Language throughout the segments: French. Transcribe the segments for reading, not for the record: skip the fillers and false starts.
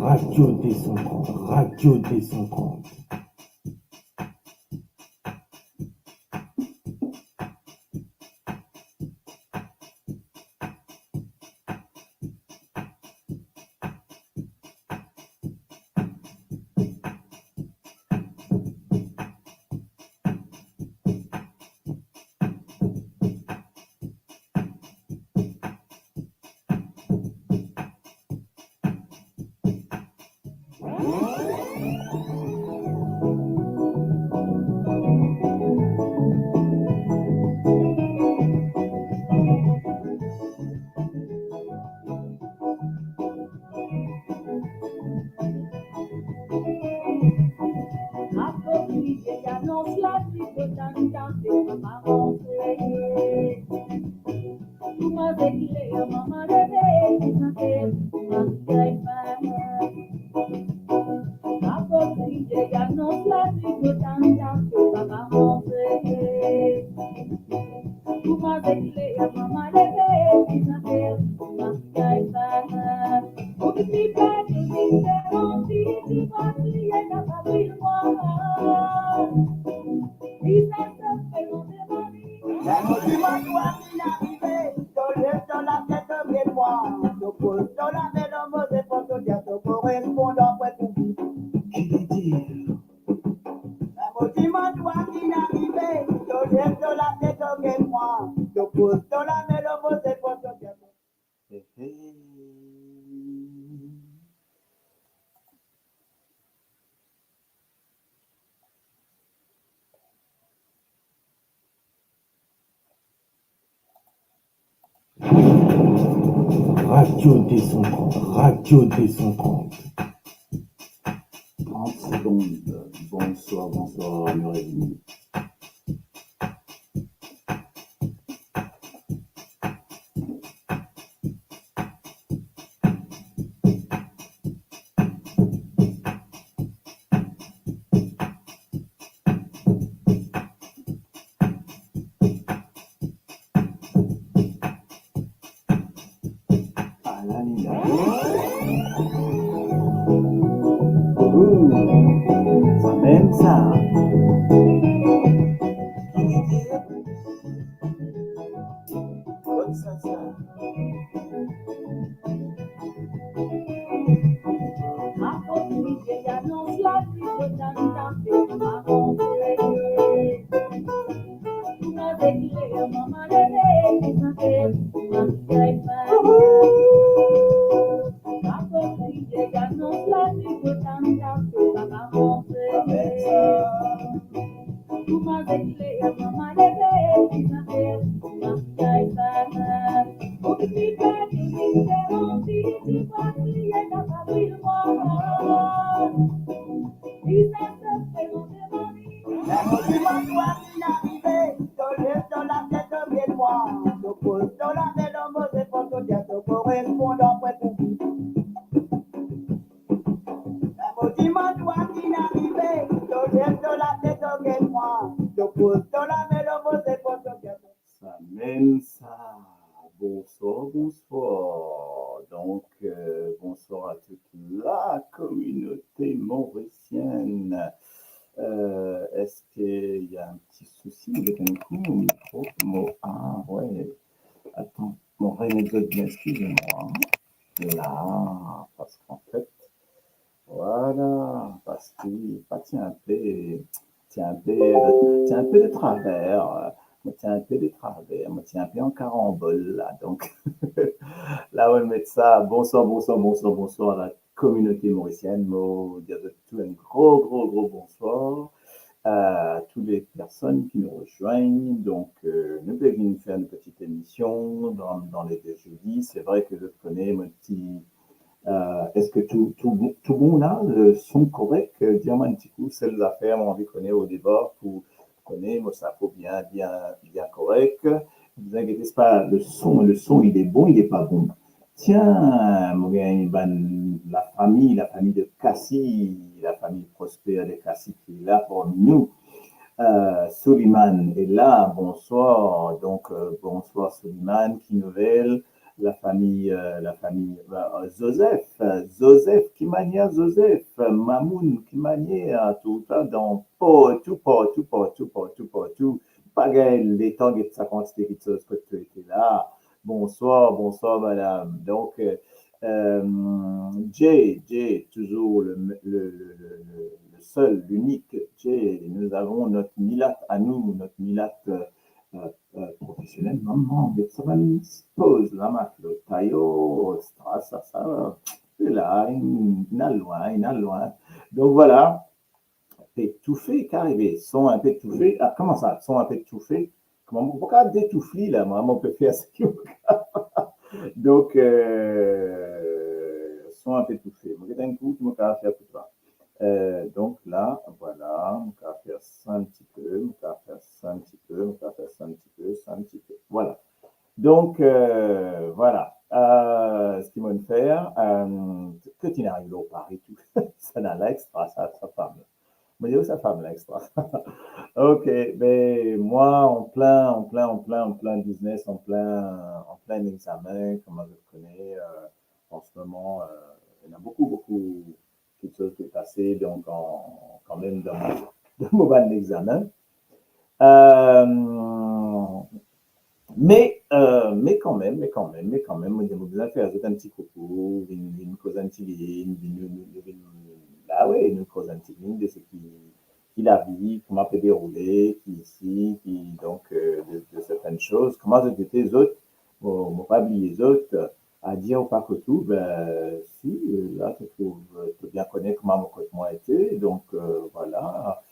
Radio Descendante, Radio Descendante. Radio Descendante, Radio Descendante. 30 secondes. Bonsoir, bonsoir, Noémie. Ça mène ça. Bonsoir, bonsoir. Donc, bonsoir à toute la communauté mauricienne. Est-ce qu'il y a un petit souci avec un coup au micro? Ah, ouais. Attends, mon René, excusez-moi. Là, parce qu'en fait, voilà, parce qu'il tient un peu de travers. Moi, tiens un peu de travers, moi, tiens un peu en carambole, là. Donc, là, on va mettre ça. Bonsoir, bonsoir, bonsoir, bonsoir à la communauté mauricienne. Moi, dire de tout un gros bonsoir à toutes les personnes qui nous rejoignent. Donc, nous venons faire une petite émission dans les deux jeudis. C'est vrai que je connais mon petit. Est-ce que tout bon là, le son correct? Dis-moi un petit coup, c'est l'affaire, on envie connaît au départ pour connaître, moi ça faut bien correct. Ne vous inquiétez pas, le son, il est bon, il est pas bon. Tiens, mon gars, la famille de Cassie, la famille prospère de Cassie qui est là pour nous. Soliman est là, bonsoir. Donc, bonsoir Soliman, qui nouvelle. Joseph, Joseph, qui mania Joseph, Mamoun, qui mania tout ça dans tout, pagaille, les temps et sa quantité qui se que tu étais là. Bonsoir, bonsoir, madame. Donc, Jay, toujours le seul, l'unique Jay. Nous avons notre Milat à nous, notre Milat professionnel. Maman, mais ça va nous pose la marque, le taillot, ça, c'est là, il a loin, il a loin. Donc voilà, étouffé, qu'arrivé, sont un peu étouffés. Ah, comment ça, sont un peu étouffés? Comment, pourquoi d'étouffler là, moi, on peut faire ce qu'il donc, sont un peu étouffés. Moi, d'un coup, je me faire tout ça. Donc là, voilà, on va faire ça un petit peu, on va faire ça un petit peu, on va faire ça un petit peu, ça un petit peu. Voilà. Donc, voilà. Ce qu'ils vont faire, que tu n'arrives au Paris, tout. Ça n'a l'extra, ça, sa femme. Moi, dis où sa femme, l'extra. Ok, mais moi, en plein business, en plein examen, comme je connais, en ce moment, il y en a beaucoup, quelque chose qui est passé, donc quand même dans mon bal d'examen. Euh, mais quand même, moi, j'ai besoin de faire un petit coucou, une cause un petit ligne, ah ouais, une cause un petit ligne de ce qui la vie, comment peut dérouler, qui ici, donc, de certaines choses. Comment je étais les autres, mon pas oublier les autres, à dire au pas que tout, ben, si, là, tu bien connais comment mon côté moi était, donc, voilà,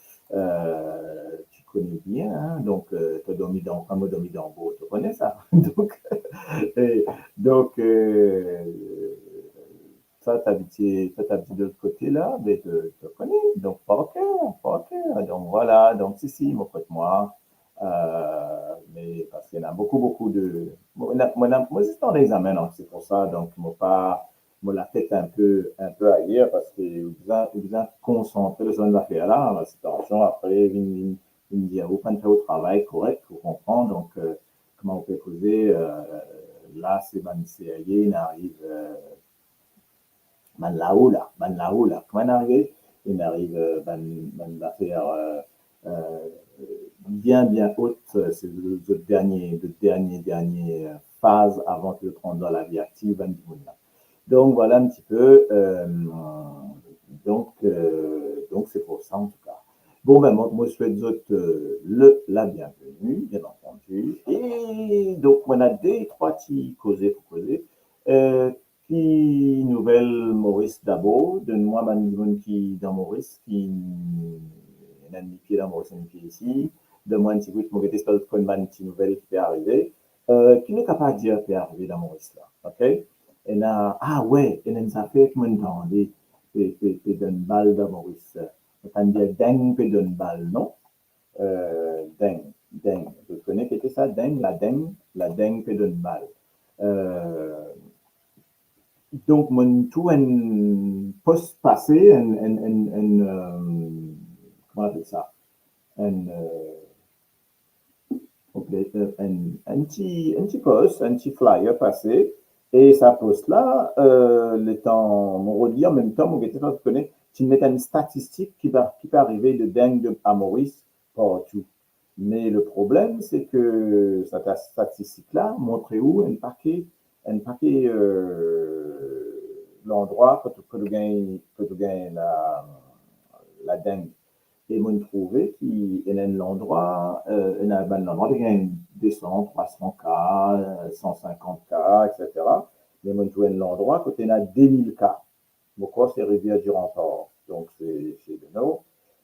tu connais bien, hein, donc, tu as dormi dans beau, tu connais ça. Donc, et, donc ça, t'habites de l'autre côté là, mais tu connais, donc pas ok, pas ok. Donc voilà, donc si, mon pote, moi, mais parce qu'il y en a beaucoup de. Moi, c'est en examen, donc c'est pour ça, donc moi pas, moi la tête un peu ailleurs parce que vous concentrer sur une affaire là, la situation après, il me dit, vous faites au travail correct pour comprendre, donc comment on peut causer, là c'est Manicéaïe, il arrive. Man Laoula, comment arrive? Il arrive, l'affaire euh, bien haute, c'est le dernier phase avant que je rentre dans la vie active. Donc voilà un petit peu, donc c'est pour ça en tout cas. Bon, ben, moi je souhaite la bienvenue, bien entendu. Et donc, on a des trois petits causés pour causer. Qui nouvelle Maurice Dabo, donne-moi ma nouvelle qui dans Maurice, qui a un pied dans Maurice, un pied ici. Donne-moi un petit bout de mon espèce de une petite nouvelle qui est arrivée. Qui n'est capable de dire qui est arrivé dans Maurice là, ok? Et là, ah ouais, et là, ça fait que moi, entendez, c'est d'une balle dans Maurice. On dit dingue, c'est d'une balle, non? Dingue. Vous connaissez qu'est-ce que ça, dingue? La dingue, c'est d'une balle. Euh, donc, mon tout un poste passé, comment on appelle ça? Un, un petit poste, un petit flyer passé, et ça poste là, le temps, mon redit en même temps, mon gars, tu connais, tu mets une statistique qui peut arriver de dingue à Maurice partout. Mais le problème, c'est que cette statistique-là montrait où un paquet l'endroit que tu gagnes la dingue. Et moi, trouvé qu'il y a l'endroit, l'endroit de gagner 200, 300 cas, 150 cas, etc. Mais moi, trouvé l'endroit côté il y a 2000 cas. Pourquoi c'est Rivière du Rempart? Donc, c'est de nous.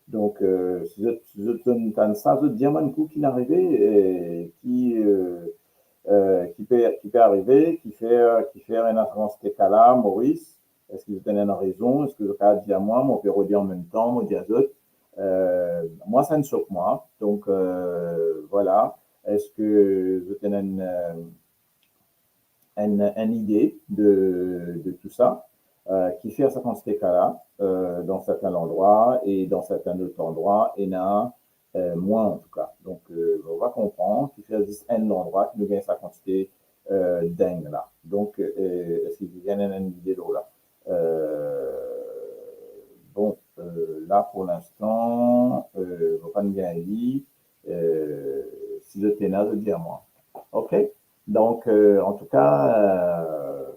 Donc, si je donne ça, je dis à un coup qui est arrivé, qui peut arriver, qui fait une avance de cas là, Maurice. Est-ce que vous tenez une raison? Est-ce que je peux dire à moi, mon peut redire en même temps, mon dire à d'autres? Moi, ça ne choque moi. Donc, voilà. Est-ce que vous tenez une idée de tout ça? Qui fait ça dans ces cas-là, dans certains endroits et dans certains autres endroits, et là, moins en tout cas. Donc, on va comprendre qui fait juste un endroit qui nous gagne sa quantité dingue là. Donc, est-ce qu'il y a une idée là? Bon, là pour l'instant, on va pas bien dit, si je tenais à le dire moi. Ok? Donc, en tout cas,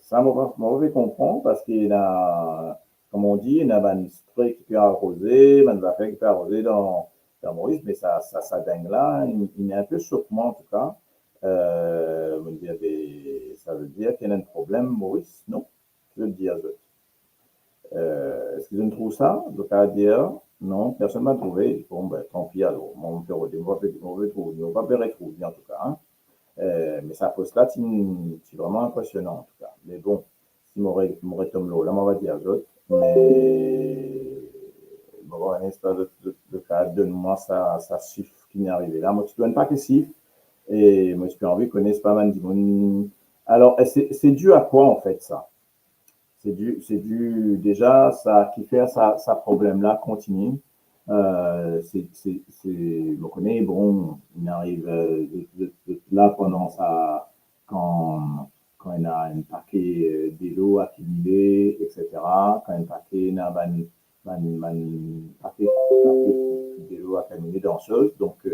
ça, mauvais comprendre parce qu'il a, comme on dit, il y a un truc qui peut arroser, un affaire qui peut arroser dans Maurice, mais ça dingue là, il est un peu choquant en tout cas. Ça veut dire qu'il y a un problème, Maurice? Non, je veux dire. Est-ce que je ne trouve ça? Donc, à dire, non, personne ne m'a trouvé. Bon, ben, tant pis alors. On va on va pas retrouver en tout cas. Hein. Mais sa poste là, c'est vraiment impressionnant en tout cas. Mais bon, si m'aurait Tom Lowe, là, on va dire d'autres. Mais bon, un espèce de cas, donne-moi ça chiffre qui n'est arrivé là. Moi, tu ne donnes pas que chiffre. Et moi, je peux envie connaître pas mal de monde. Alors, c'est dû à quoi en fait ça? C'est dû déjà, ça qui fait ça problème-là continue. On connaît, bon, il arrive là pendant ça, quand il a un paquet d'eau accumulé, etc., quand un paquet, il a paquet d'eau accumulé dans chose, donc,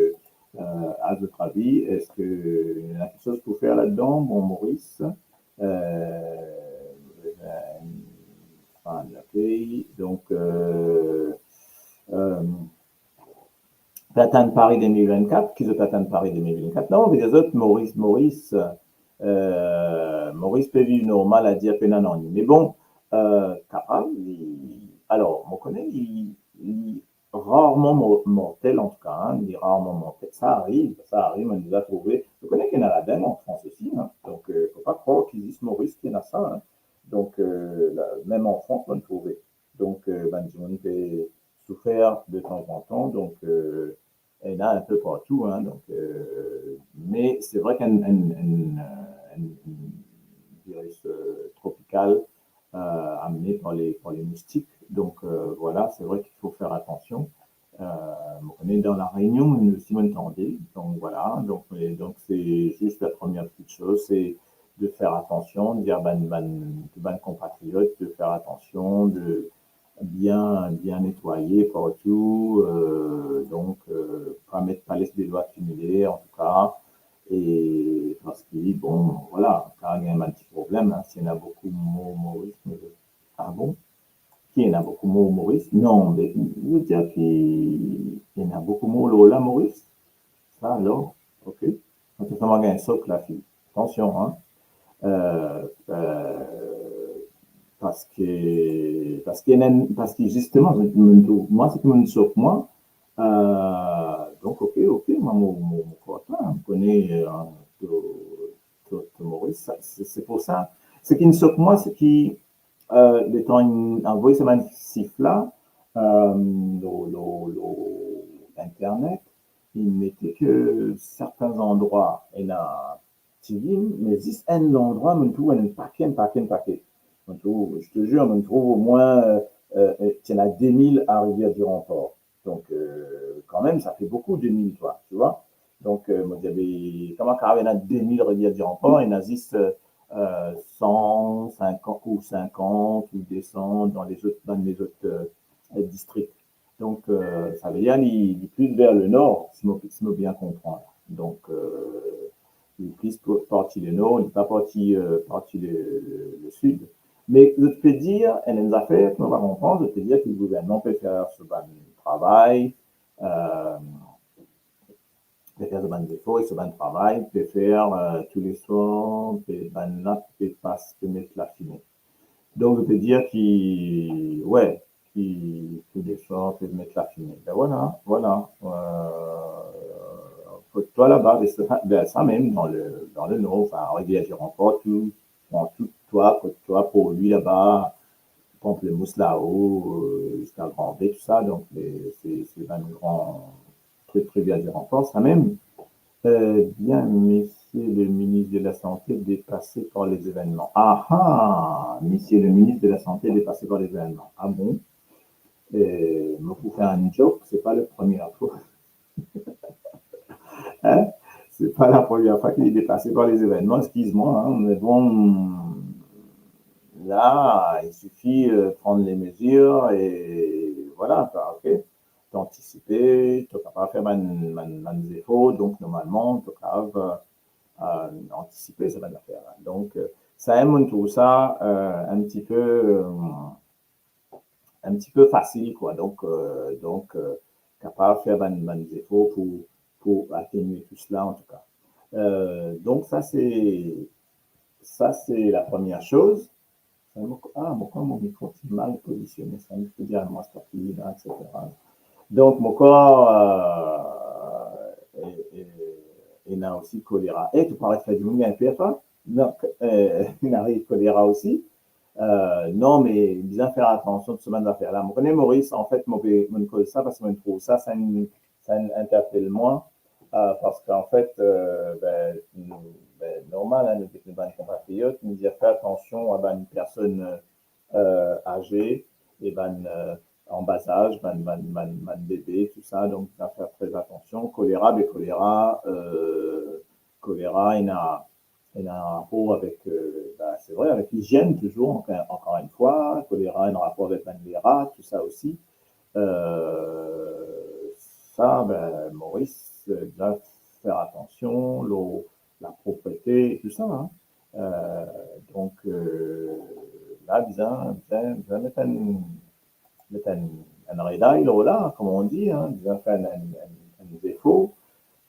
à votre avis, est-ce qu'il y a quelque chose pour faire là-dedans, bon, Maurice? Euh, l'accueil. Donc, euh, Tatane Paris 2024, qui se Tatane Paris 2024. Non, mais les autres, Maurice peut vivre normal à dire que non, non. Mais bon, capable, alors, on connaît, il rarement mortel en tout cas, hein, il est rarement mortel. Ça arrive, on nous a trouvé. Je connais qu'il y en a la dame en France aussi, hein, donc il ne faut pas croire qu'il existe Maurice qui en a ça. Hein. Donc, même en France, on le trouvait. Donc, Benjamin peut souffert de temps en temps, donc elle y en a un peu partout. Hein, donc, mais c'est vrai qu'un virus tropical amené par les moustiques, donc voilà, c'est vrai qu'il faut faire attention. On est dans la réunion, nous Simone Tendé, donc voilà, donc c'est juste la première petite chose, c'est de faire attention, de dire ban compatriotes, de faire attention, de bien nettoyer partout, donc pas laisser des doigts accumuler en tout cas, et parce que bon, voilà, quand il y a un petit problème, hein, s'il y en a beaucoup de mots humoristes, ah bon? Qui en a beaucoup de mots humoristes? Non, mais je veux dire qu'il y en a beaucoup de mots Lola Maurice. Ça alors, ok. On peut vraiment gagner un socle la fille. Attention, hein. Euh, euh, parce que justement, moi, c'est qui me choque, moi. Donc, ok, moi, mon copain, je connais Maurice, c'est pour ça. Ce qui me choque, moi, c'est qu'il, le temps, il envoie ce massif là, Internet, il mettait que certains endroits, il a civil, mais juste un endroit, on trouve un paquet. Je te jure, on trouve au moins, il y en a 2000 à Rivière-du-Remport. Donc, quand même, ça fait beaucoup, 2000, toi, tu vois. Donc, moi, il y avait, comment il y en a 2000 Rivière-du-Remport, il y en a juste 150 ou 50 ou 200 dans les autres districts. Donc, ça veut dire qu'il est plus vers le nord, si je bien comprendre. Donc, il est plus parti le nord, il n'est pas parti le sud. Mais je peux dire, il y a des affaires qu'on va comprendre, je peux dire que le gouvernement peut faire ce travail, euh, peut faire ce défaut et ce travail, peut faire tous les soirs, peut mettre la fumée. Donc, je peux dire ouais, tous les soirs, peut mettre la fumée. Ben voilà. Toi là-bas, ben, ça même, dans le nord, enfin, Rivière-du-Remport, toi, pour lui là-bas, Pamplemousse là-haut, jusqu'à Grand-B, tout ça, donc c'est un grand truc Rivière-du-Remport, ça même. Bien, monsieur le ministre de la Santé dépassé par les événements. Ah ah, monsieur le ministre de la Santé dépassé par les événements. Ah bon? Moi, pour faire un joke, c'est pas la première fois. Hein? C'est pas la première fois qu'il est dépassé par les événements, excuse-moi, hein, mais bon, là, il suffit de prendre les mesures et voilà, quoi, ok? D'anticiper, tu es capable de faire un défaut, donc normalement, tu es capable anticiper cette affaire. Donc, ça aime tout ça un petit peu facile, quoi. Capable de faire un défaut pour atténuer tout cela, en tout cas. Donc, ça, c'est la première chose. Ah, pourquoi mon micro est mal positionné? Ça me fait dire à moi, c'est pas etc. Donc, mon corps il a aussi choléra. Et tu parlais de du monde, il y a un PFA? Non, il arrive choléra aussi. Non, mais bien faire attention de ce genre d'affaires-là. Je connais Maurice, en fait, je connais ça parce que je trouve ça, ça interpelle moins. Parce qu'en fait, normal, hein, nous sommes compatriotes, nous dire faire attention à une personne âgée et en bas âge, bébé, tout ça, donc il faut faire très attention. Choléra, choléra, il a un rapport avec, c'est vrai, avec l'hygiène toujours, encore une fois. Choléra, il a un rapport avec les rats, tout ça aussi. Ça, Maurice, doit faire attention, la propreté, tout ça. Hein. Donc, là, bien mettre un rédail, là, comme on dit, hein, bien faire un défaut.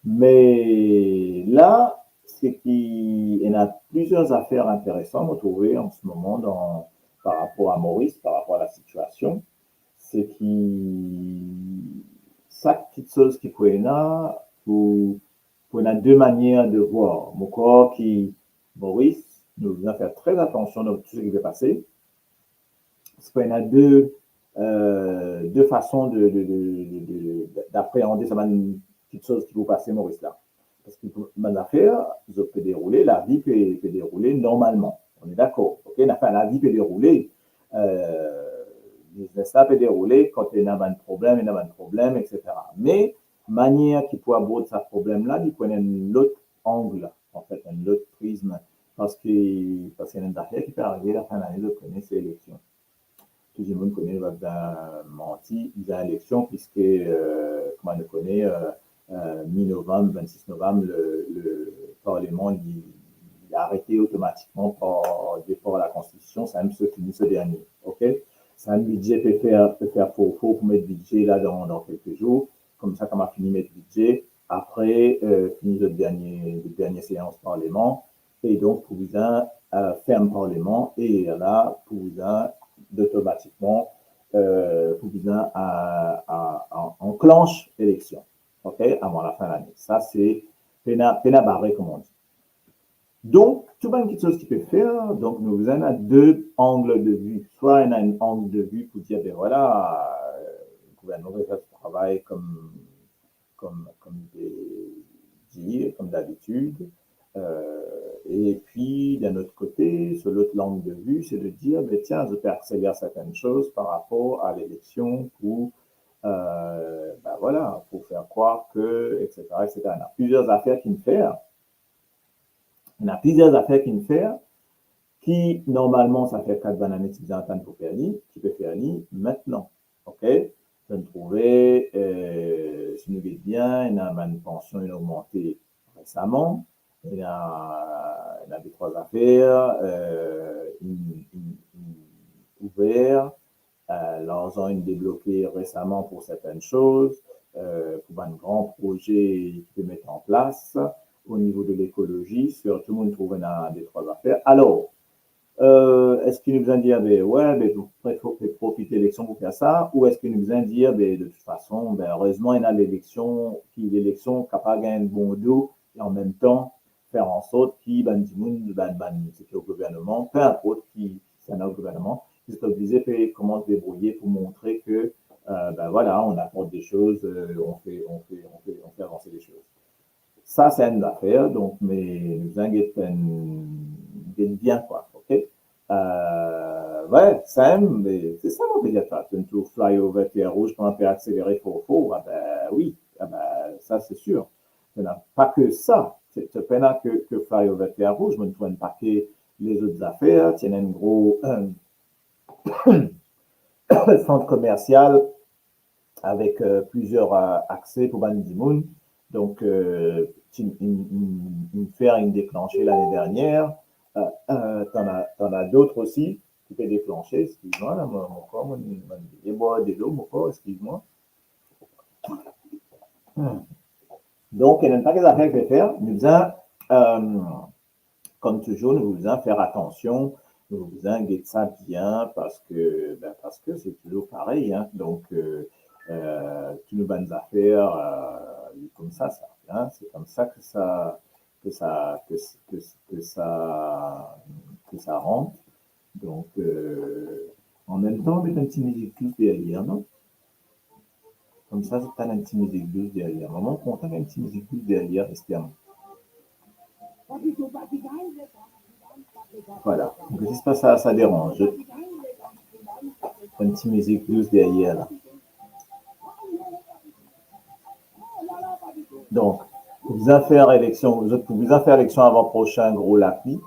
Mais là, c'est qu'il y a plusieurs affaires intéressantes à trouver en ce moment par rapport à Maurice, par rapport à la situation. C'est chaque petite chose qui peut y avoir, pour deux manières de voir. Mon corps Maurice, nous devons faire très attention à tout ce qui va passer. Parce qu'il y a deux façons d'appréhender cette petite chose qui peut passer, Maurice, là. Parce que mon affaire, je peux dérouler, la vie peut dérouler normalement. On est d'accord. Okay? La vie peut dérouler. Le business là peut dérouler quand il y a un problème, etc. Mais, manière qui peut aborder ce problème-là, il peut y avoir un autre angle, en fait, un autre prisme. Parce qu'il y a une affaire qui peut arriver à la fin de l'année, je connais ces élections. Tout le monde connaît menti, il y a élection, puisque, comme on le connaît, mi-novembre, 26 novembre, le Parlement il a arrêté automatiquement par départ à la Constitution, ça même se finit ce dernier. Ok? Ça, le budget peut faire faux pour mettre budget là dans quelques jours. Comme ça, quand on a fini de mettre budget, après, fini le dernier séance Parlement, et donc, pour vous ferme Parlement, et là, pour vous d'automatiquement, pour vous enclenche l'élection. OK? Avant la fin de l'année. Ça, c'est pena barré, comme on dit. Donc, tout le quelque chose qui peut faire, donc nous avons deux angles de vue. Soit on a un angle de vue pour dire, ben voilà, le gouvernement fait ce travail comme d'habitude. Et puis, d'un autre côté, sur l'autre angle de vue, c'est de dire, ben tiens, je peux accélérer certaines choses par rapport à l'élection pour, voilà, pour faire croire que, etc., etc. Il y a plusieurs affaires qu'il me faire. Il y a plusieurs affaires qu'il me faire qui, normalement, ça fait 4 années que vous pour faire qui peut faire maintenant. OK? Je me trouvais, si nous voulons bien, il y a une pension, il a augmenté récemment. Il y a des trois affaires, ouvert, l'argent est débloqué récemment pour certaines choses, pour un grand projet qui peut mettre en place au niveau de l'écologie, surtout on trouve des trois affaires. Alors, est-ce qu'il nous vient dire, ouais, vous pouvez profiter de l'élection pour faire ça, ou est-ce qu'il nous vient dire, de toute façon, heureusement, il y a l'élection capable de gagner un bon dos, et en même temps, faire en sorte qu'il c'est au gouvernement, peu importe qui c'est au gouvernement, qui est obligé de comment se débrouiller pour montrer que, voilà, on apporte des choses, on fait avancer les choses. Ça, c'est une affaire, donc, mais nous inquiétons bien, quoi, ok? Ouais, Sam, mais c'est ça mon délire, tu nous fly over terre rouge, comment faire accélérer faux, oui, ça c'est sûr. Ce n'est pas que ça, c'est pas que fly over terre rouge, mais il faut un paquet les autres affaires, tiennent un gros centre commercial avec plusieurs accès pour Bandimoun. Donc, une faire une déclenchée l'année dernière. T'en as d'autres aussi qui peuvent déclencher. Excuse-moi, là, mon corps, mon corps, excuse-moi. Donc, il n'y a même pas des affaires que faire. Nous faisons, comme toujours, nous faisons faire attention. Nous faisons guetter ça bien parce que c'est toujours pareil. Hein. Donc, toutes nos bonnes affaires, comme ça vient. C'est comme ça que ça rentre. Donc, en même temps, mettre un petit musique douce derrière, non? Comme ça, c'est pas un petit musique douce derrière. Maman, content un petit musique douce derrière, Esther. Voilà. Donc, j'espère que ça dérange. Un petit musique douce derrière, là. Donc, vous allez faire élection, vous allez faire élection avant prochain gros lapi,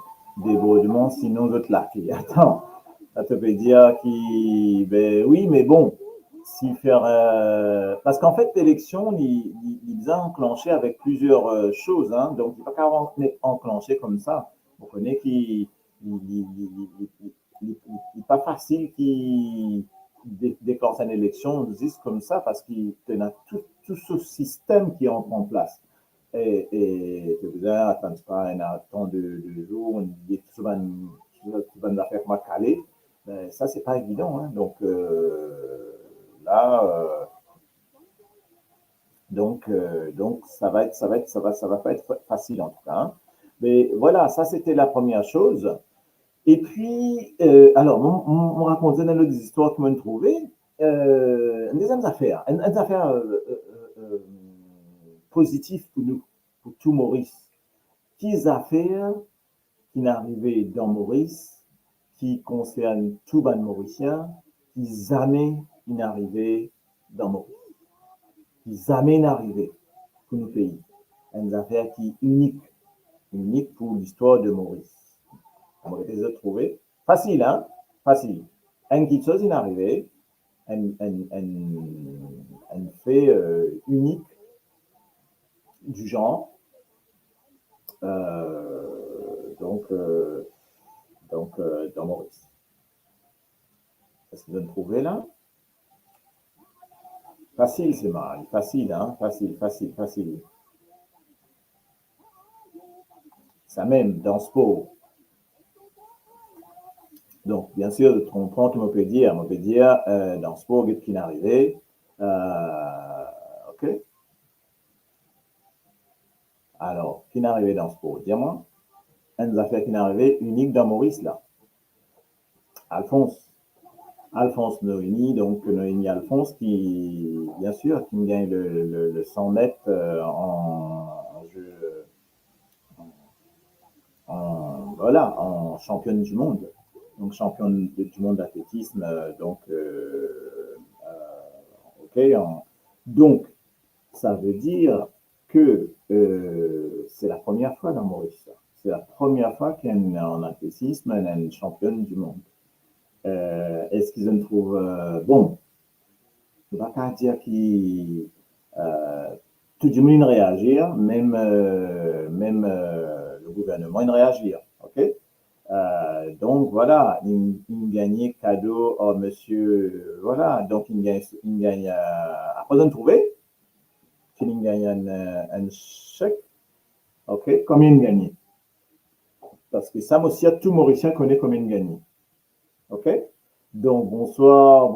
débordement, sinon vous êtes lapi. Attends, ça te veut dire qui, ben oui, mais bon, si faire, parce qu'en fait, l'élection, il a enclenché avec plusieurs choses, hein, donc il n'est pas carrément enclenché comme ça. Vous connaissez qu'il n'est pas facile qu'il déclenche une élection juste comme ça parce qu'il y a tout ce système qui entre en place. Et tu veux attendre pas un temps de jours, on dit souvent une affaire comme calé, ben, ça c'est pas évident. Hein. Donc là, donc ça va pas être facile en tout cas. Hein. Mais voilà, ça c'était la première chose. Et puis, alors, on racontait dans des histoires que m'ont trouvé, une deuxième affaire, une affaire positive pour nous, pour tout Maurice. Qui affaires qui n'arrivaient dans Maurice, qui concernent tout ban Mauricien, qui jamais n'arrivaient dans Maurice, qui jamais n'arrivaient pour nos pays. Une affaire qui est unique pour l'histoire de Maurice. On va essayer de trouver. Facile, hein? Facile. Un quelque chose est arrivé, un fait unique du genre. Donc, dans Maurice. Est-ce que vous avez trouvé là? Facile, c'est mal. Facile, hein? Facile. Ça même, dans ce pot. Donc, bien sûr, de comprendre, on peut dire, dans ce pot, qui est arrivé. OK? Alors, qui est arrivé dans ce pot? Dis-moi. Une affaire qui est arrivée unique dans Maurice, là. Alphonse Noémie, donc Noémie Alphonse, qui, bien sûr, qui gagne le 100 mètres en jeu, en championne du monde. Donc, championne du monde d'athlétisme, ok. Donc, ça veut dire que c'est la première fois dans Maurice. C'est la première fois qu'il y a en athlétisme une championne du monde. Est-ce qu'ils en trouvent bon? Je ne vais pas dire qu'il tout le monde réagir, même le gouvernement il réagir, ok? Donc voilà, il gagnait cadeau à monsieur, voilà, donc il gagne après de trouver, il gagne un chèque, ok? Combien il gagne? Parce que ça aussi, tout Mauricien connaît combien il gagne. OK? Donc, bonsoir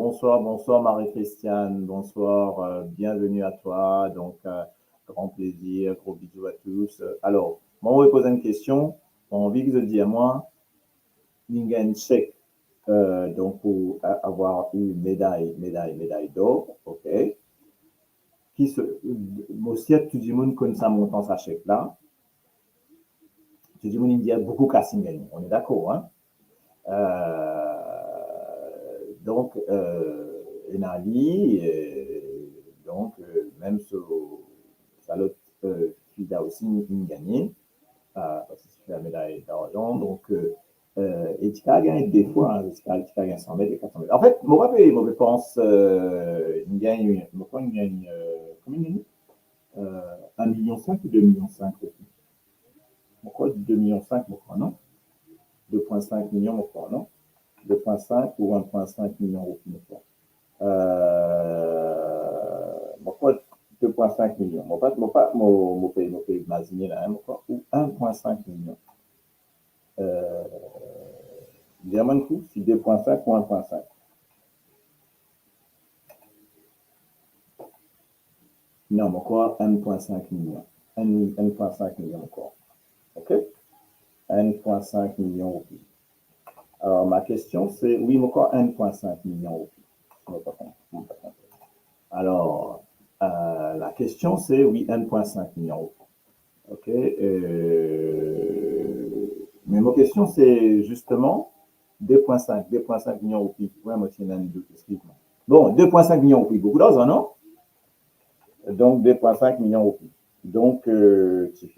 Marie-Christiane, bonsoir, bienvenue à toi. Donc, grand plaisir, gros bisous à tous. Alors, moi, on va poser une question. On a envie que je dis à moi, Ningen Check, donc pour avoir eu médaille d'or, OK? Qui se, aussi, tout le monde connaît ça montant sa chèque là. Tout le monde il dit beaucoup qu'à gagner. On est d'accord, hein? Donc, Enali, donc, même ça l'autre qui a aussi gagné, parce que c'est la médaille d'argent. Donc, Et tu as gagné des fois, hein, tu as gagné 100 mètres et 400 mètres. En fait, moi, je pense, il gagne, il gagne, combien il gagne? 1,5 million ou 2,5 millions aussi. Pourquoi 2,5 millions, pourquoi non? 2,5 millions, pourquoi non? 2,5 ou 1,5 million aussi, pourquoi? Pourquoi 2,5 millions? Mon pays imaginer là, pourquoi? Ou 1,5 million. Diamant coup, c'est 2,5 ou 1,5. Non, pourquoi 1,5 million? 1,5 million encore. OK? 1,5 million aussi. Alors, ma question, c'est, oui, pourquoi 1,5 million aussi? Alors, la question, c'est, oui, 1,5 million. OK? Mais ma question, c'est justement 2,5 millions au pic. Ouais, moi, tiens, un doute, excuse-moi. Bon, 2,5 millions au pic, beaucoup d'argent, non? Donc, 2,5 millions au pic. Donc,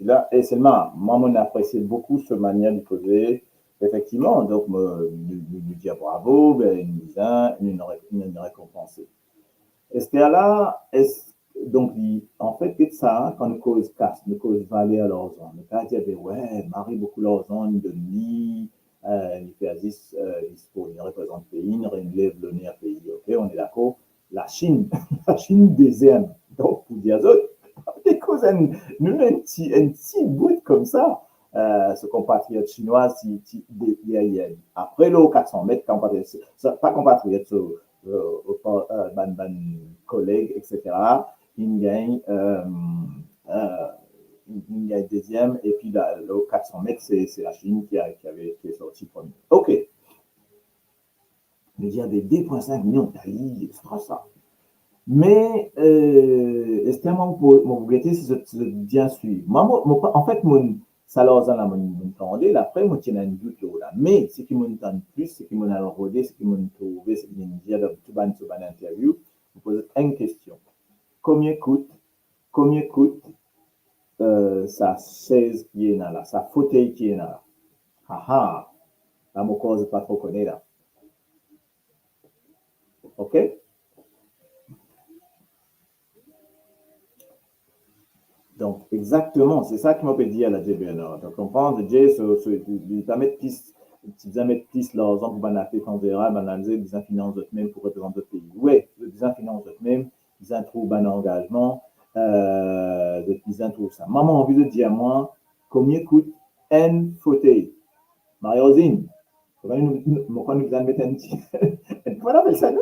là, et seulement, moi, mon apprécié beaucoup ce manière de poser. Effectivement, donc, nous dire bravo, ben, nous récompenser. Est-ce qu'il y a là, donc, en fait, c'est ça, hein, quand nous cause casse, nous cause valer à l'argent. Nous pas dire, ouais, Marie beaucoup l'argent, nous donne ni, il fait Aziz, il représente le pays, il relève le nez à pays, ok, on est d'accord. La Chine, la Chine deuxième. Donc, pour dire ça, des causes, nous, un petit bout comme ça, ce compatriote chinois, après le 400 mètres, pas compatriote, ban collègues, etc. Il gagne, il gagne deuxième, et puis le 400 mètres, c'est la Chine qui est sortie premier. OK. Mais il y a des 2,5 millions, c'est pas ça. Mais, extrêmement mon regretter, c'est bien suivre. Moi, en fait, ça leur a mon après, moi, tiens un doute là. Mais, ce qui m'entend plus, ce qui m'a rodé, ce qui m'a trouvé, ce qui m'a dit dans tout ban interview, vous posez une question. Combien coûte, sa chaise qui est là, sa fauteuil qui est là? Ah ah, là, mon corps, pas trop connu là. OK? Donc, exactement, c'est ça qui m'a fait dire à la JBNR. Donc, on prend de J, tu mettre plus l'argent pour banater quand verra, banaliser des finances de même pour représenter d'autres pays. Oui, des finances de même, ils ont trouvé un engagement, ils ont trouvé ça. Maman a envie de dire à moi, combien coûte un fauteuil? Marie-Rosine, pourquoi nous allons mettre un petit. Voilà, mais ça,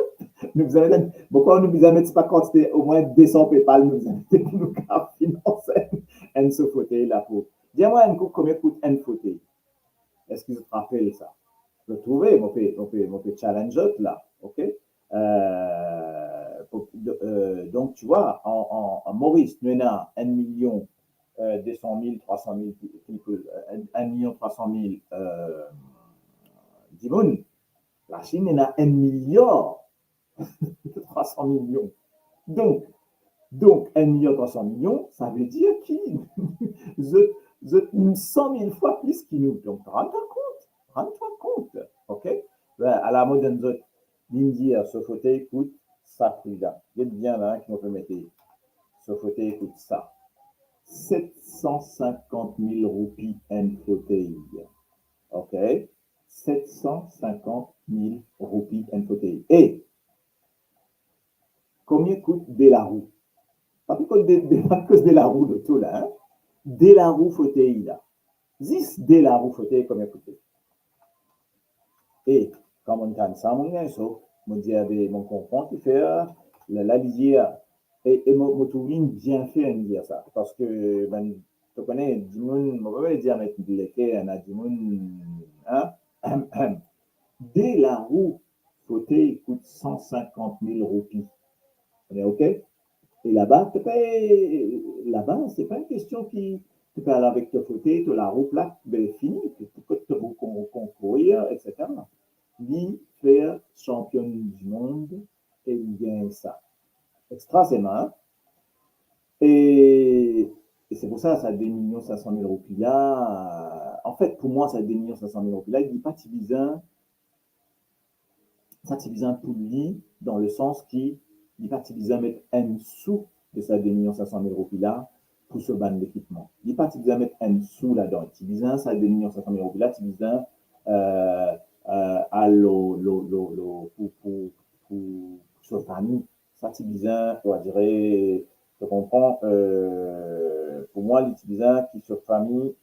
nous allons pourquoi nous allons mettre pas quand c'était au moins 200 PayPal, nous allons mettre nous financer un ce fauteuil là pour. Dis-moi un coup combien coûte un fauteuil. Est-ce que vous te rappelez ça? Je le trouvais, mon fait challenge là, ok? Donc, tu vois, en Maurice, nous avons 1 million 200 000, 300 000, 1 million 300 000 d'Imoun. La Chine en a 1 milliard 300 millions. Donc 1 million 300 millions, ça veut dire qu'ils ont 100 000 fois plus qu'ils nous. Donc, rends-toi compte, ok? À la mode de l'Indien, ce fauteuil coûte ça prix-là. Il y a bien là qui me permettait. Ce fauteuil coûte ça. 750 000 roupies un fauteuil. OK? 750 000 roupies un fauteuil. Et combien coûte Delarue? Pas cause de la roue de tout là. Hein? Delarue fauteuil là. 10 Delarue fauteuil combien coûte? Et quand on gagne ça, mon gagne ça. Je dis avec mon confront qui fait la lisière. Et mon tourine bien fait de dire ça. Parce que, ben, tu connais, Dimoun, je ne vais pas dire avec l'été, on a Dimoun, hein? Dès la roue, fauteuil coûte 150 000 roupies. On est OK? Et là-bas, c'est pas une question qui, tu peux aller avec ton fauteuil, tu la roue plate, ben, fini, tu peux te concourir, etc. Lui, faire champion du monde, et il gagne ça. Extrasément. Et c'est pour ça, ça 2 500 000 roupies là, en fait, pour moi, ça dénire 500 000 roupies. Là, il dit pas Tibizin, ça Tibizin pour lui, dans le sens qui, il dit pas Tibizin mettre un sou de sa 2 500 000 roupies là pour ce ban d'équipement. Il dit pas Tibizin mettre un sou là-dedans. Tibizin, ça 2 500 000 roupies là, Tibizin, à pour sa famille. Ça, Tibizin, on dirait, je comprends, pour moi, l'utilisant qui sur famille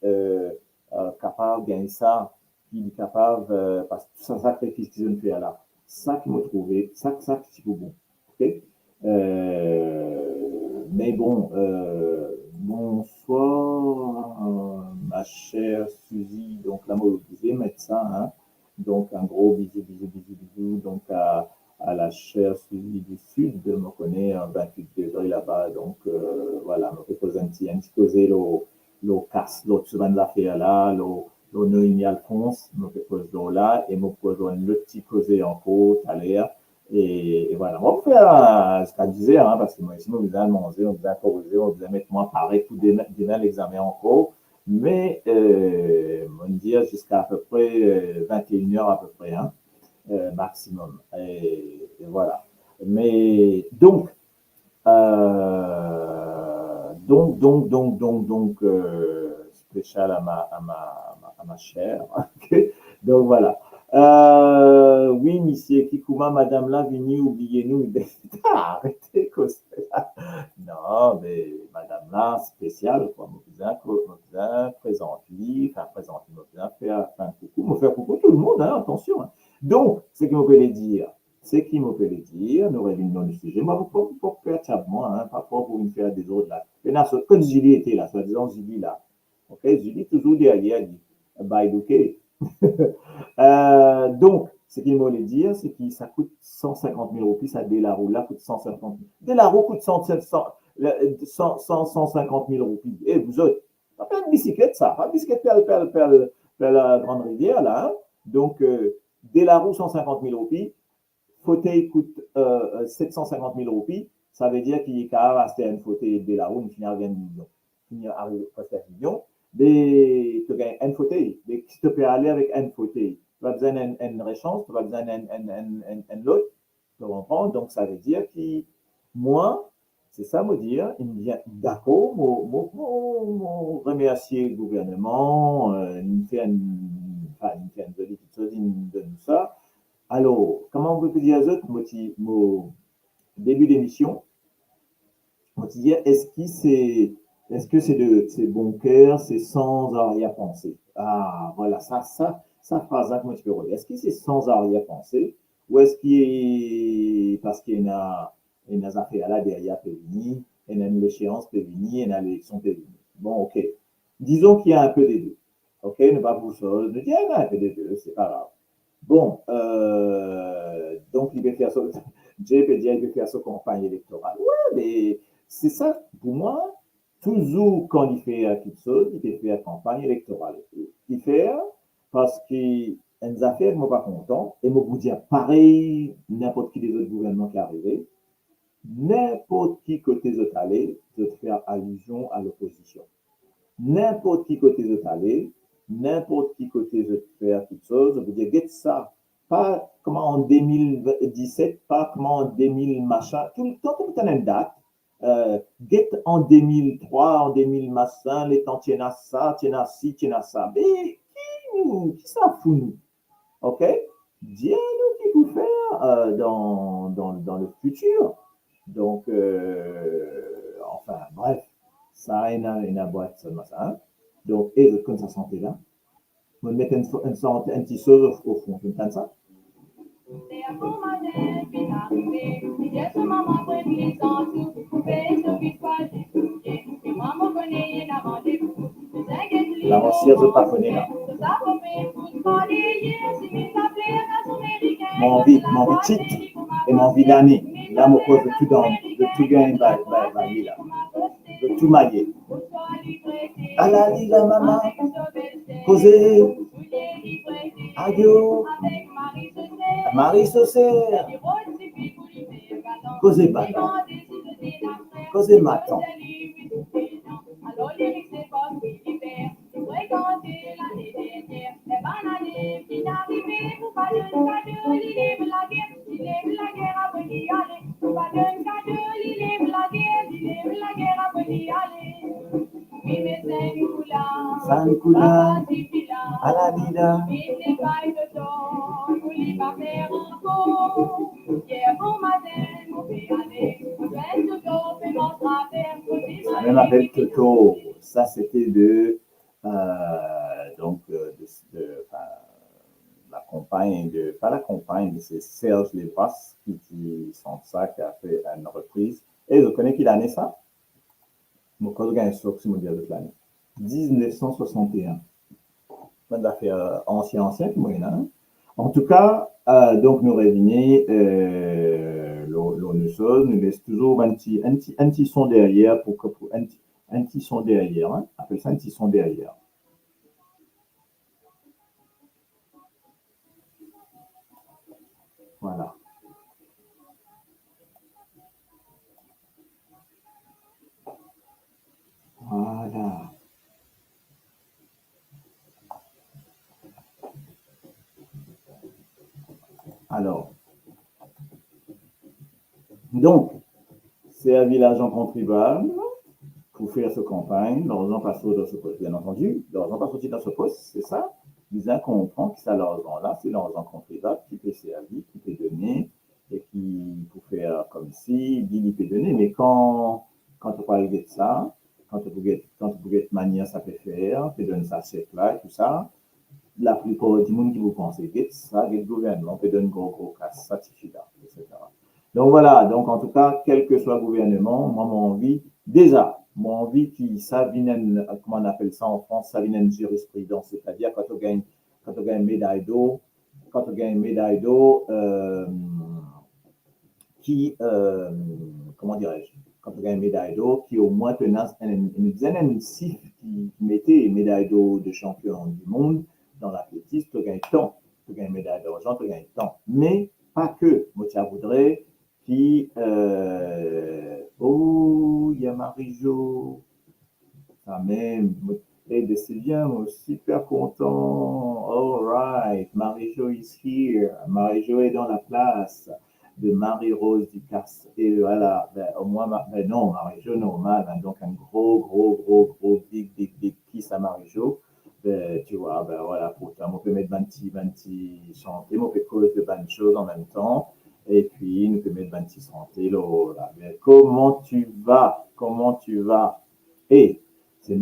capable de gagner ça, qui est capable, parce que tout ça sacrifice qu'ils ont fait là, ça qui m'a trouvé, ça qui est bon. Okay? Mais bon, bonsoir, ma chère Suzy, donc là, moi, je vais mettre ça, hein. Donc un gros bisou, donc à la chère Suzy du Sud, je me connais 28 degrés là-bas, donc voilà, je me fais poser un petit causé, le casse, l'autre semaine d'affaires là, le Noémie Alphonse, je me fais poser là, et je me pose le petit causé en côte, à l'air, et voilà, on va faire ce qu'elle disait, hein, parce que moi, ici, on vous a demandé, on vous a corrigé, on vous a mettre moi pareil pour demain l'examen en cours, mais on va dire jusqu'à à peu près 21 heures à peu près, hein, maximum. Et voilà. Mais spécial à ma chère. Okay. Donc voilà. Oui, monsieur Kikouma, madame Lavigny, oubliez-nous. Arrêtez, quoi. Non, mais madame là, spéciale, quoi. Mon présente lui, enfin, présente, mon cousin, faire coucou, me faire coucou tout le monde, hein, attention. Hein. Donc, ce qu'il me peut les dire, nous réunissons le sujet. Moi, pour faire ça, moi, hein, pas pour vous faire des autres là. Et là, quand Julie était là, soi-disant Julie là. Ok, Julie toujours derrière, dit, by okay. Donc, ce qu'il voulait dire, c'est que ça coûte 150 000 roupies, ça Delarue là coûte 150 000. Delarue coûte 150 000 roupies. Et vous autres, ça fait une bicyclette, ça. Une bicyclette per la Grande Rivière, là. Hein? Donc, Delarue, 150 000 roupies. Fauteuil coûte 750 000 roupies. Ça veut dire qu'il est capable d'acheter un fauteuil Delarue, il finit à 20 millions. Il finit à presque 1 million. Mais tu gagnes un fauteuil. Mais si tu peux aller avec un fauteuil, tu vas besoin d'une réchange, tu vas besoin d'un lot. Tu comprends? Donc, ça veut dire que moi, c'est ça me dire, il me vient d'accord, remercier le gouvernement, il me fait une jolie petite chose, il me donne ça. Alors, comment on peut dire aux autres, mon début d'émission, on va dire, est-ce que c'est bon cœur, c'est sans arrière-pensée? Ah, voilà, ça phrase-là, comment tu peux relire? Est-ce que c'est sans arrière-pensée ou est-ce qu'il est parce qu'il y a une affaire là derrière peut venir, il y a une échéance peut venir, il y a l'élection peut venir. Bon, ok. Disons qu'il y a un peu des deux. Ok, ne pas vous seul, ne dire un peu des deux, c'est pas grave. Bon, donc il peut faire ça, Jay peut dire il peut faire sa campagne électorale. Ouais, mais c'est ça, pour moi, toujours quand il fait quelque chose, il peut faire campagne électorale. Il fait parce qu'il y a des affaires qui ne sont pas contents, et moi vous dire pareil, n'importe qui des autres gouvernements qui arrivent, n'importe qui côté de allé, de faire allusion à l'opposition. N'importe qui côté de allé, n'importe qui côté de faire quelque chose, je veux dire, get ça. Pas comment en 2017, pas comment en 2000 machin, tout le temps, tu as une date. Get en 2003, en 2000 machin, les temps, tiens à ça, tiens à ci, tiens à ça. Mais qui s'en fout, nous? Ok? Dis-nous qui peut faire dans le futur. Donc, enfin, bref, ça a une boîte seulement ça. Hein? Donc, et comme ça santé là, on va mettre un petit sauce au fond, tu entends ça? La rossière de Paconnet là. Mon vie titre et mon vie d'année. Là, mon corps de tout gagner, là. De tout mailler. À la liga, maman. Causez. Adio. Marie Saucer. Causez bâton. Causez maton. Sankula, Aladida. Ça me rappelle Toto. Ça, c'était enfin, la compagne pas la compagne, c'est Serge Lévras qui sont ça, qui a fait une reprise. Et je connais qu'il a né ça. Mon collègue a un source mondial de l'année. 1961. Pas d'affaires ancien, moyen. En tout cas, donc nous revenons, nous laisse toujours un petit son derrière un petit son derrière, hein? Appelle ça un petit son derrière. Voilà. Voilà. Alors, donc, c'est un village en contribuable pour faire ce campagne. L'argent passe dans ce poste, bien entendu. L'argent passe aussi dans ce poste, c'est ça. Ils comprennent que ça, l'argent-là, c'est l'argent contribuable qui peut servir, qui peut donner, et qui peut faire comme si, il peut donner. Mais quand on parle de ça, quand on peut de manière ça peut faire, peut donner ça chèque là et tout ça, la plupart du monde qui vous pensez que ça, le gouvernement peut donner gros casse certificat, etc. Donc voilà, donc en tout cas, quel que soit le gouvernement, moi, mon envie qui, ça vient, comment on appelle ça en France, ça vient une jurisprudence, c'est-à-dire quand on gagne une médaille d'eau, qui, comment dirais-je, quand on gagne une médaille d'eau, qui au moins tenait une cif qui mettait une médaille d'eau de champion du monde dans l'athlétisme, tu gagnes tant, tu gagnes une médaille d'argent, tu gagnes tant. Mais pas que, moi, tu voudrais qui, oh, il y a Marie-Jo, quand même, et c'est bien, moi, super content, all right, Marie-Jo is here, Marie-Jo est dans la place de Marie-Rose Ducasse, et voilà, ben, au moins, ben non, Marie-Jo normal, hein, donc un gros, big kiss à Marie-Jo, ben, tu vois, ben voilà, pourtant, on peut mettre 20 chanter, on peut cause de bonnes choses en même temps, et puis, nous peut mettre 26 santé, là, mais comment tu vas? Et, c'est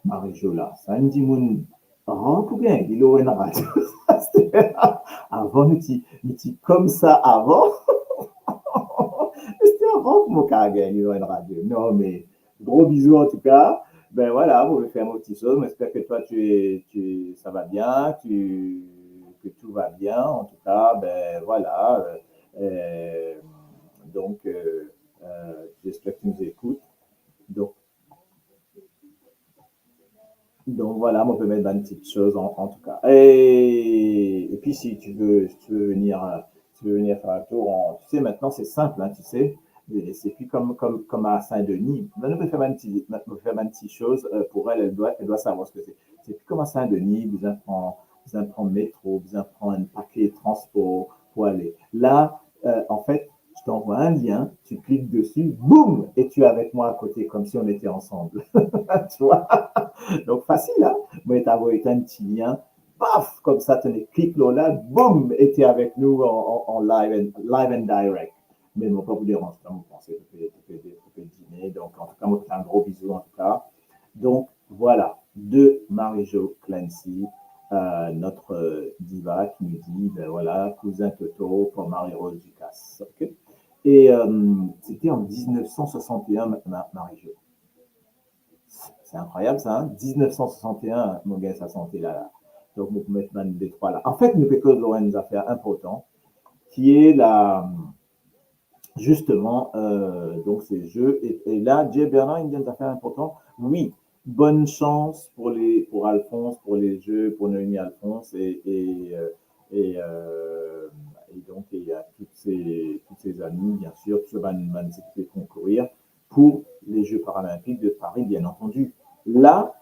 Marie-Jo là, ça me dit, mon, rentre bien, il aurait une radio, avant, nous comme ça, avant, c'était avant que mon carrière, il aurait une radio. Non, mais, gros bisous en tout cas. Ben voilà, vous pouvez faire mon petit chose. J'espère que toi, ça va bien, que tout va bien. En tout cas, ben voilà. Euh, donc, j'espère que tu nous écoutes. Donc voilà, on peut mettre une petite chose en tout cas. Et puis si tu veux, venir faire un tour, tu sais, maintenant c'est simple, hein, tu sais. C'est plus comme à Saint-Denis. Maintenant, on peut faire une petite chose pour elle, elle doit savoir ce que c'est. C'est plus comme à Saint-Denis, vous en prendre le métro, vous en prendre un paquet de transport pour aller. Là, en fait, je t'envoie un lien, tu cliques dessus, boum, et tu es avec moi à côté, comme si on était ensemble. Tu vois? Donc, facile, hein? Moi, t'as été un petit lien, paf, comme ça, tu cliques là, boum, et tu es avec nous en live and direct. Mais non, pas vous déranger, vous pensez, tu peux dîner. Donc, en tout cas, moi, je fais un gros bisou, en tout cas. Donc, voilà, de Marie-Jo Clancy, notre diva qui nous dit, ben voilà, cousin Toto pour Marie-Rose Ducasse. Okay? Et c'était en 1961, Marie-Jo. C'est incroyable ça, hein? 1961, mon gars, ça sentait là. Donc, nous pouvons mettre des trois là. En fait, nous faisons une affaire importante qui est justement, donc ces jeux. Et là, Jay Bernard, il y a une affaire importante. Oui, bonne chance pour Alphonse, pour les jeux, pour Noémie Alphonse et donc il y a toutes ses amies, bien sûr, qui vont concourir pour les Jeux paralympiques de Paris, bien entendu. Là,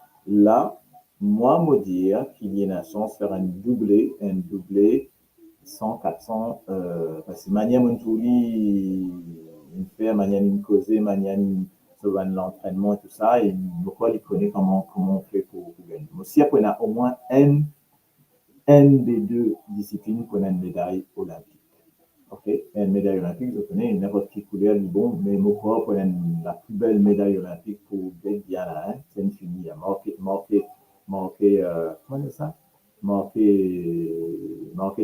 moi, me dire qu'il y a une chance de faire un doublé 300, 400, parce que manière mon touli, il fait, manière il causer, manière il se va de l'entraînement et tout ça, et pourquoi il connaît comment on fait pour gagner. Mais si après, on a au moins une des deux disciplines qu'on a une médaille olympique. Ok, une médaille olympique, je connais n'importe qui couleur, bon, mais mon corps, pour la plus belle médaille olympique pour être bien là, hein, c'est une fille, comment dire ça? Marqué,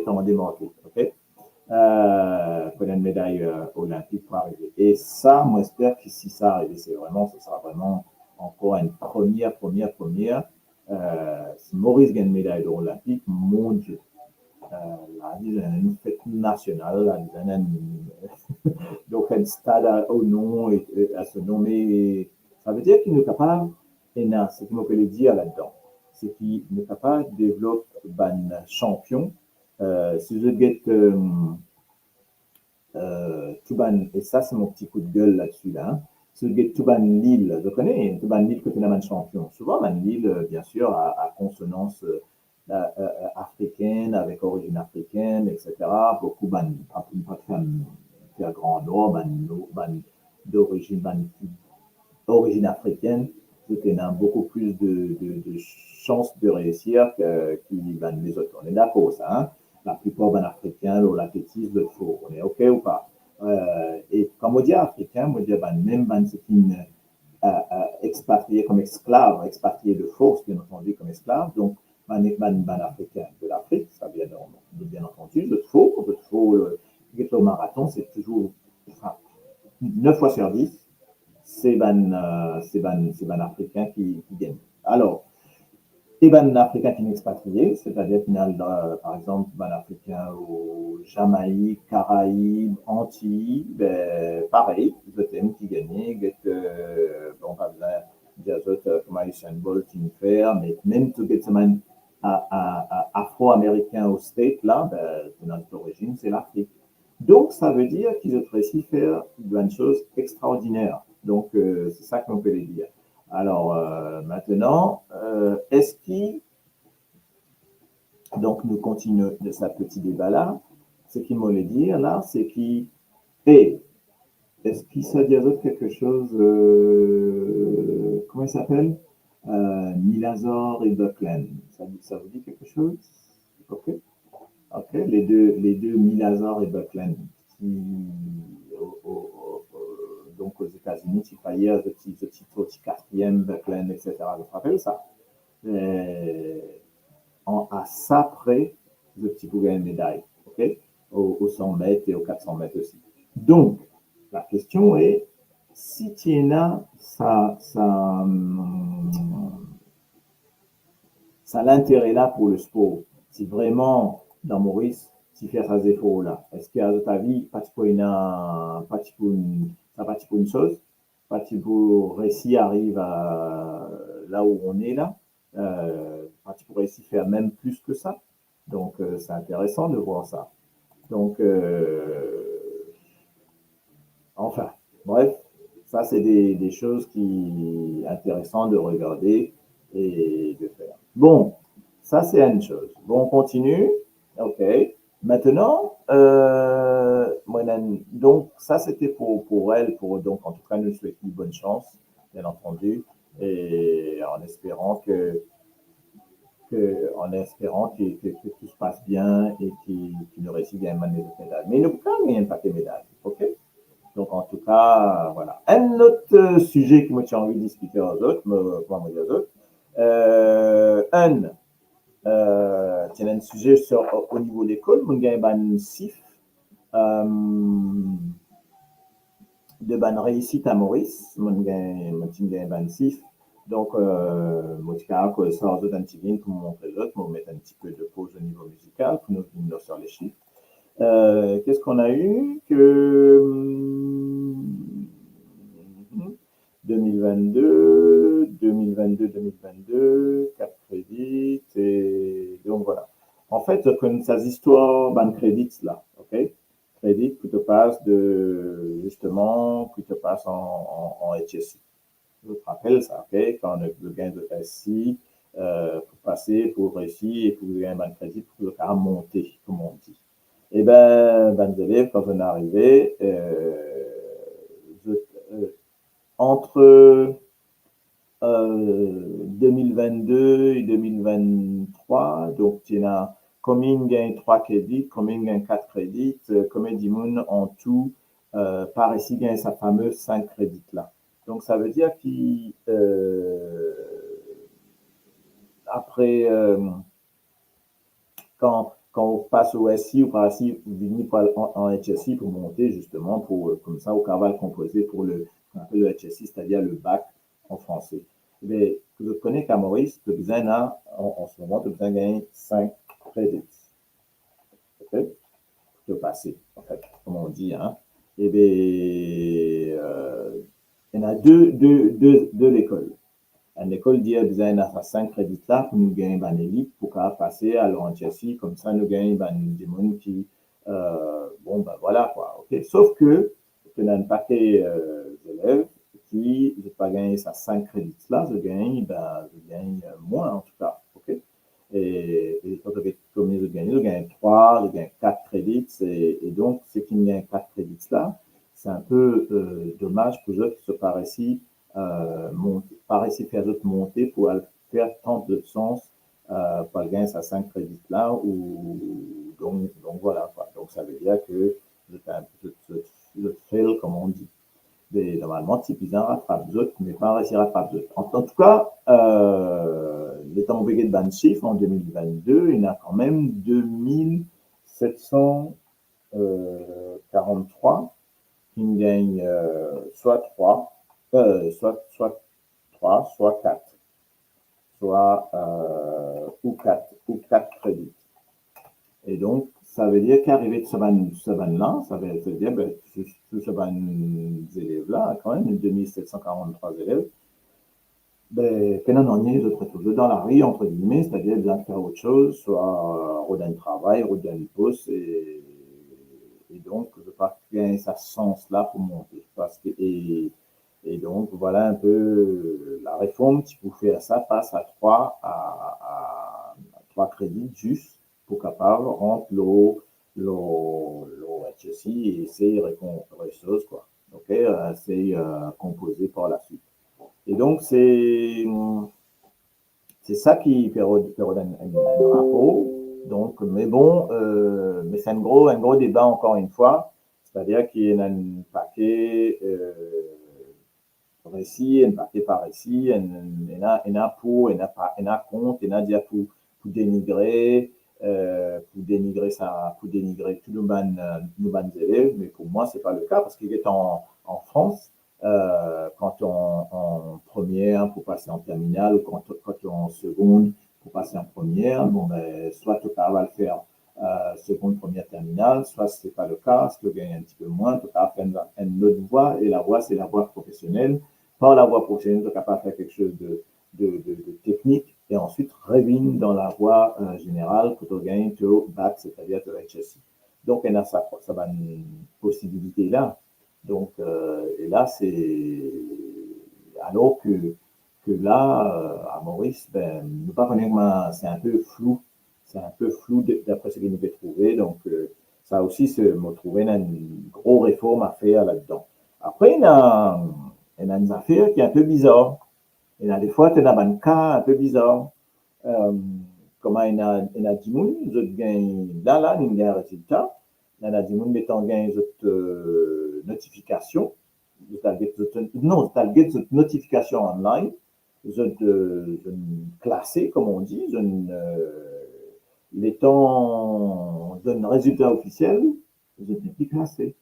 comment dire marqué, ok? Pour une médaille olympique pour arriver. Et ça, moi, j'espère que si ça arrive, ce sera vraiment encore une première. Si Maurice gagne une médaille olympique, mon Dieu, là, il y a une fête nationale, là, il y a donc un stade au nom et à se nommer. Ça veut dire qu'il n'est capable, et non, ce qu'il me peut dire là-dedans, c'est qu'il n'est capable de développer un champion. Si je get Tuban, et ça c'est mon petit coup de gueule là-dessus, là, hein. Si je get Tuban Lille, je connais Tuban Lille que tu un champion. Souvent, Man Lille, bien sûr, à consonance africaine, avec origine africaine, etc. Beaucoup ban, pas faire grand nord, ban d'origine origine africaine, donc on a beaucoup plus de chances de réussir que les autres. On est d'accord, ça. Hein? La plupart des Africains, l'athlétisme, le faux. On est OK ou pas? Et quand on dit africain, on dit même c'est une expatrié comme esclave, expatrié de force, bien entendu, comme esclave. Donc, ban africain de l'Afrique, ça vient bien entendu. Le faux, le marathon, c'est toujours enfin, 9 fois sur 10, c'est ban africain qui gagne. Alors, et ban africain qui est expatrié, c'est-à-dire qu'il y a, par exemple, ban africain au Jamaïque, Caraïbes, Antilles, ben, pareil, le thème qui gagnait, bon, pas besoin de dire comme Usain Bolt qui me fait, mais même tout get man afro-américain au State, là, ben, notre origine, c'est l'Afrique. Donc, ça veut dire qu'ils ont réussi à faire une chose extraordinaire. Donc, c'est ça qu'on peut les dire. Alors, maintenant, est-ce qu'il, donc nous continuons de ce petit débat-là, ce qu'il m'allait dire là, c'est qu'il est, est-ce qu'il se dit quelque chose, comment il s'appelle Milazor et Buckland, ça vous dit quelque chose? Ok. Ok, les deux Milazor et Buckland, qui, donc aux États-Unis, qui faillit le petit quatrième, Buckland, etc. Vous vous rappelez ça? À ça près, le petit pour gagner une médaille, ok? Aux 100 mètres et aux 400 mètres aussi. Donc, la question est, si tu as ça l'intérêt là pour le sport, si vraiment dans Maurice, si faire ça efforts là, est-ce qu'il y a de ta vie, pas pour une chose, pas pour réussir arrive à là où on est là, pas pour réussir faire même plus que ça. Donc c'est intéressant de voir ça. Donc enfin, bref, ça c'est des choses qui intéressantes de regarder et de faire. Bon, ça c'est une chose. Bon, on continue. OK. Maintenant, donc ça c'était pour elle, donc en tout cas nous souhaitons bonne chance, bien entendu, et en espérant que tout se passe bien et qu'il nous réussisse à gagner des médailles. Mais il ne peut pas gagner pas des médailles, ok? Donc, en tout cas, voilà. Un autre sujet que moi, j'ai envie de discuter aux autres, c'est un sujet au niveau de l'école, mon gars, ban SIF, de ban réussite à Maurice, mon gars, ban SIF. Donc, moi, je que ça, aux autres, un petit peu pour me montrer les autres, pour mettre un petit peu de pause au niveau musical, pour nous sur les chiffres. Qu'est-ce qu'on a eu que 2022, 4 crédits, et donc voilà. En fait, comme ça, histoire, ban crédits là, ok? Crédit qui te passe justement, qui te passe en HSI. Je te rappelle ça, ok? Quand le gain de SI, pour passer, pour réussir et pour gagner un crédit, pour le faire monter, comme on dit. Et ben élèves, quand on est arrivé, entre 2022 et 2023, donc il y a combien gagne 3 crédits, combien gagne 4 crédits, combien d'immunes en tout, par ici gagne sa fameuse 5 crédits là. Donc ça veut dire qu'après, quand on passe au SI ou par ici, vous venez en HSI pour monter justement, pour, comme ça, au cavale composé pour qu'on appelle le HSI, c'est-à-dire le bac en français. Mais je connais qu'à Maurice, tu as besoin, en ce moment, tu as besoin de gagner 5 crédits. OK? Pour passer, en fait, comme on dit. Hein? Et bien, il y en a deux l'école. L'école dit que besoin d'avoir 5 crédits là pour nous gagner une élite pour passer à l'orientation, comme ça nous gagnons des gens qui, bon, ben voilà quoi, ok. Sauf que, il y a un paquet d'élèves qui, je n'ai pas gagné ça 5 crédits là, je gagne moins en tout cas, ok. Et quand combien je gagne 3, je gagne 4 crédits, et donc, ceux qui gagnent 4 crédits là, c'est un peu dommage pour eux qui se paraissent par ici faire d'autres montées pour faire tant de sens pour gagner sa 5 crédits là ou donc voilà quoi. Donc ça veut dire que je fail comme on dit. Mais normalement, si ils en rattrapent d'autres, mais pas réussi à rattraper d'autres. En tout cas, les temps de ban chiffre en 2022, il y en a quand même 2743 qui gagnent soit 3, soit 3, soit 4, soit ou 4 crédits. Et donc, ça veut dire qu'arrivé de ce ban-là, ça veut dire ben, tous ces élèves-là, quand même, 2743 élèves, ben, qu'on en est, je trouve dans la rue, entre guillemets, c'est-à-dire de faire autre chose, soit redonner travail, redonner poste, et donc, je pense qu'il y a ce sens-là pour monter. Parce que, et donc, voilà un peu la réforme qui peut faire ça passe à 3 crédits juste pour capable rendre le HSI et ses ressources, quoi. OK, c'est composé par la suite. Et donc, c'est ça qui fait un rapport. Donc, mais bon, mais c'est un gros débat encore une fois. C'est-à-dire qu'il y a un paquet récit, un paquet par récit, il y a pour, il y a contre, il y a dire pour dénigrer ça, pour dénigrer tous nos élèves. Mais pour moi, c'est pas le cas parce qu'il est en France. Quand en première pour passer en terminale ou quand en seconde pour passer en première, bon, ben, soit tu vas le faire seconde, première, terminale, soit ce n'est pas le cas, si tu gagnes un petit peu moins, tu vas faire une autre voie et la voie, c'est la voie professionnelle. Par la voie professionnelle, tu es capable de faire quelque chose de technique et ensuite revenir dans la voie générale pour tu gagnes ton bac, c'est-à-dire ton HSI. Donc, il y a ça va une possibilité là. Donc, et là, c'est alors que là, à Maurice, ben, ne pas connaître, c'est un peu flou. C'est un peu flou d'après ce qu'il nous fait trouver. Donc, ça aussi, me trouver une grosse réforme à faire là-dedans. Après, il y a une affaire qui est un peu bizarre. Il y a des fois, tu as un cas un peu bizarre. Euh, comment il y a des gens qui gagnent là, il y a un résultat. Il y a des gens qui gagnent une notification. Non, c'est une notification online. Je classé, comme on dit, les temps d'un résultat officiel, je n'ai plus classé.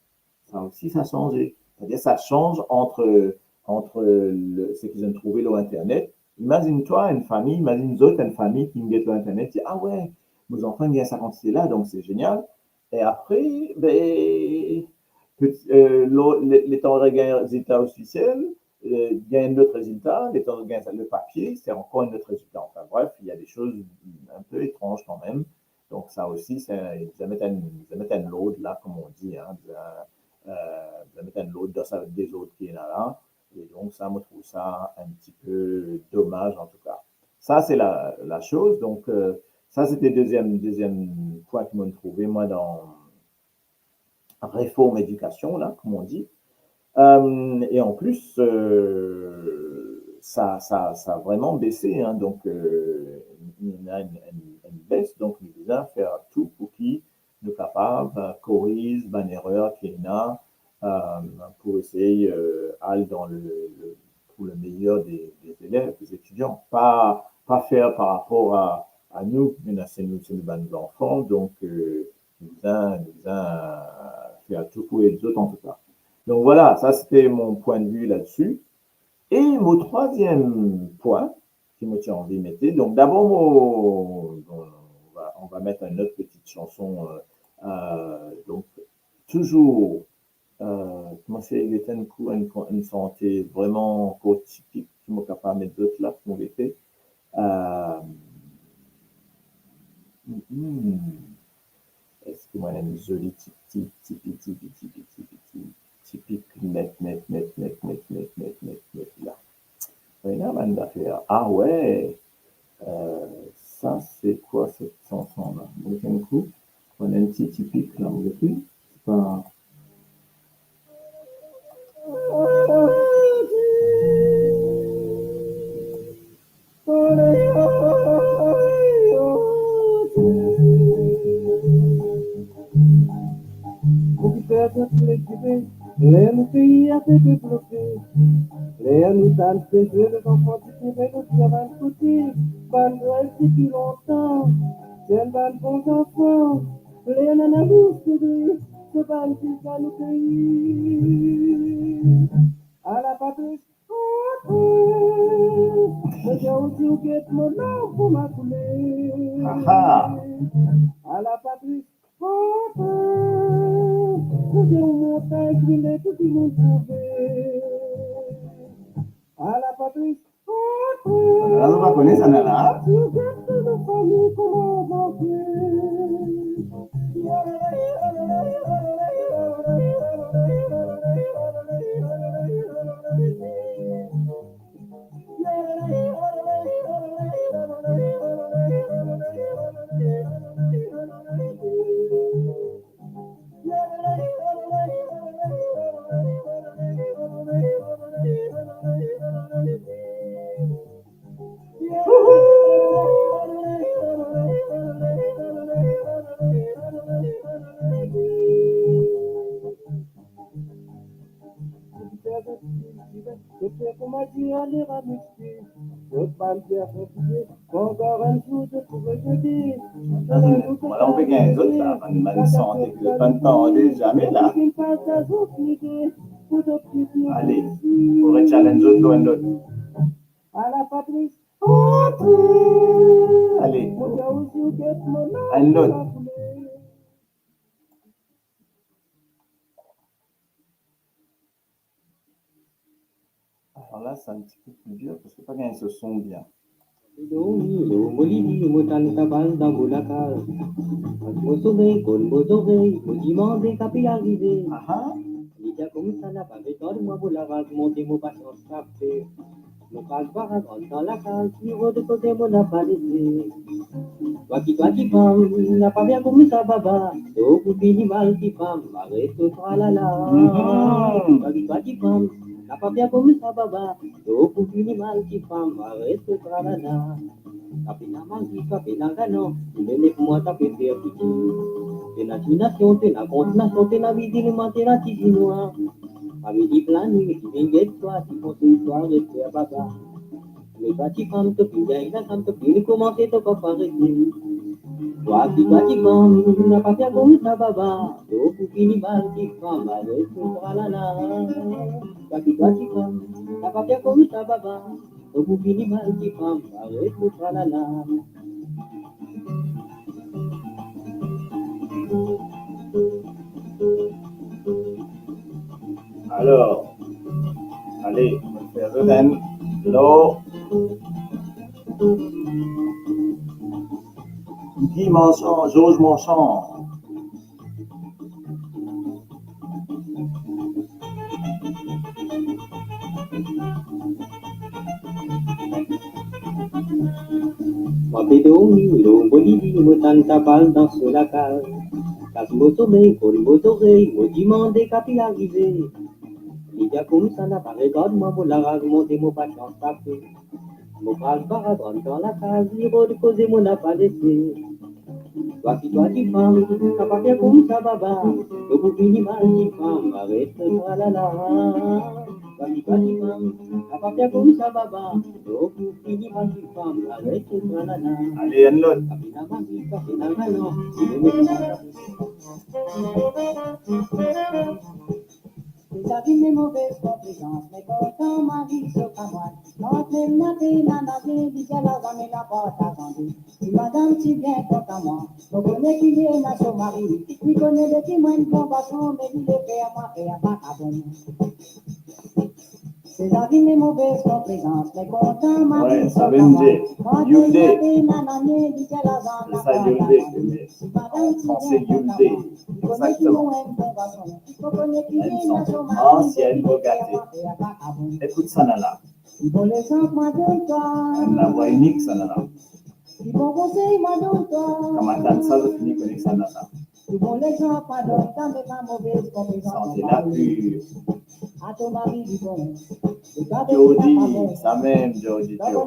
Ça aussi, ça a changé. C'est-à-dire, ça change entre ce qu'ils ont trouvé sur Internet. Imagine-toi une famille, imagine nous autres, une famille qui me dit sur Internet, dit, ah ouais, nos enfants viennent ça là, donc c'est génial. Et après, ben, les temps de résultat officiel, gagne notre résultat, les temps de gain le papier, c'est encore un autre résultat. Enfin bref, il y a des choses un peu étranges quand même. Donc ça aussi, ça met un load là, comme on dit, hein, ça met un load dans ça des autres qui est là. Et donc ça, me trouve ça un petit peu dommage en tout cas. Ça, c'est la chose. Donc ça, c'était deuxième point que je me trouvais moi réforme éducation, là, comme on dit. Et en plus, ça a vraiment baissé. Hein, donc, il y a une baisse. Donc, il faut faire tout pour qu'il soit capable corriger une erreur qu'il y a pour essayer d'aller pour le meilleur des élèves, des étudiants. Pas faire par rapport à nous, mais c'est nous enfants. Donc, nous allons faire tout pour les autres en tout cas. Donc voilà, ça c'était mon point de vue là-dessus. Et mon troisième point qui me tient envie de mettre, donc d'abord, on va mettre une autre petite chanson, donc toujours, comment c'est, il était une santé vraiment typique, qui m'a capable de mettre d'autres là pour l'été. Est-ce que moi, une jolie typique, net, là. Oui, là, man, d'affaire. Ah ouais, ça, c'est quoi cette chanson-là? Vous voyez un coup? On a un petit typique, là, vous voyez? C'est pas... Lendo que ia ter que bloquear. Lendo tanto que les enfants du Québec qui avaient écouté. Bandouel depuis longtemps. J'aime ban bons enfants. Les nanabous se ban qui va nous pays. À la patrie. Mais j'ai aussi oublié mon nom pour ma coulée. À la patrie. J'ai un montagne qui n'est tout qui nous trouver. À la patrie. Là, on va connaître ça, là. Voilà, on peut gagner les autres là, une santé que le temps jamais là. Allez, pour le challenge autre un autre. Allez, un autre. Alors là, c'est un petit peu plus dur parce que pas gagner ce son bien. Dans la case, niveau de côté, mon appareil. Waki pam, n'a pas bien comme ça, baba. Au coup mal qui pam, arrête de tralala. Waki pam, n'a pas bien comme ça, baba. Au coup mal qui pam, arrête de tralala. Kapina mangi, kapina gano, il est pour moi taper faire petit. T'es la nation, t'es la contenation, t'es la vie d'une t'es la tiginois. Avec des plans, mais qui viennent toi, qui font une histoire de faire baba. Les bâtis femmes te pillent, la femme te pille, comment c'est ton papa réglé. Toi qui bâtis femmes, n'a pas fait comme ça, baba. Au coup fini mal, qui femme, avec son tralala. Toi qui bâtis femmes, n'a pas fait comme ça, baba. Au coup fini mal, qui femme, avec son tralala. Alors, allez, on va faire Roden, l'eau. Guy Manchon, Georges Manchon. Mapedoni, Bolivie, me tanta balle dans ce lacal. Casse-moi sommeil, colle-moi oreilles, maudiment des capis arrivés. Il y a comme ça n'a pas regarde-moi, mon larage, monter mon patience tapé. Mon page baradonne dans la case, l'iro de causer mon n'a pas laissé. Toi qui femme, t'as pas fait comme ça, baba. Le coup minimal qui femme, arrête-toi là là. Toi qui femme, t'as pas fait comme ça, baba. Le coup minimal qui femme, arrête-toi là là. Allez, une autre. Les avis mes mauvaises complicances, mais pourtant ma vie se camoine. Quand même n'a bien dit qu'elle a jamais la porte attendue. Si madame si bien compte à moi, vous connaissez qui est ma son mari. Il connaît les témoins de compassion, mais il est fait à moi, fait à pas à bon. C'est la vie mes mauvaises complicances, mais pourtant ma vie se camoine. Quand même n'a bien dit qu'elle a jamais la porte attendue. Si madame si bien compte à moi, vous connaissez qui est ma compassion. Ancienne Bogaté. Écoute ça, Nana. La voix unique, ça, Nana. Commandant, ça, je finis avec ça, Nana. Santé la pure. Jody, ça même, Jody. Alors,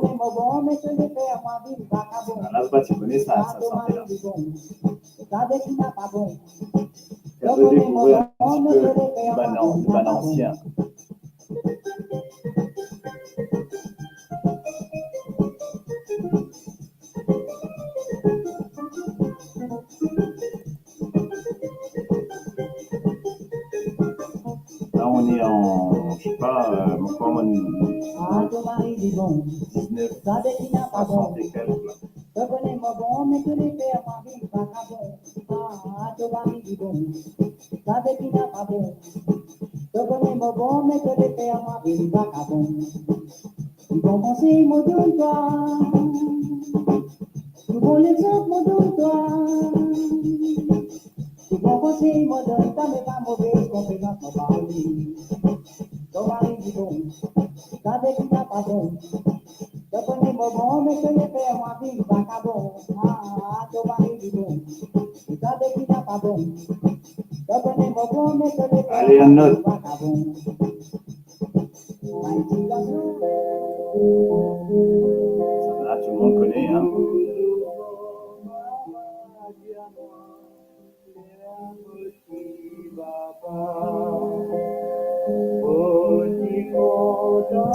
tu connais ça, ça santé là. Tu peux découvrir un petit peu du ban ancien. Là, on est en, je sais pas, comment 19, 60 et quelques. Allez, un autre. Là, tout le monde connaît, hein.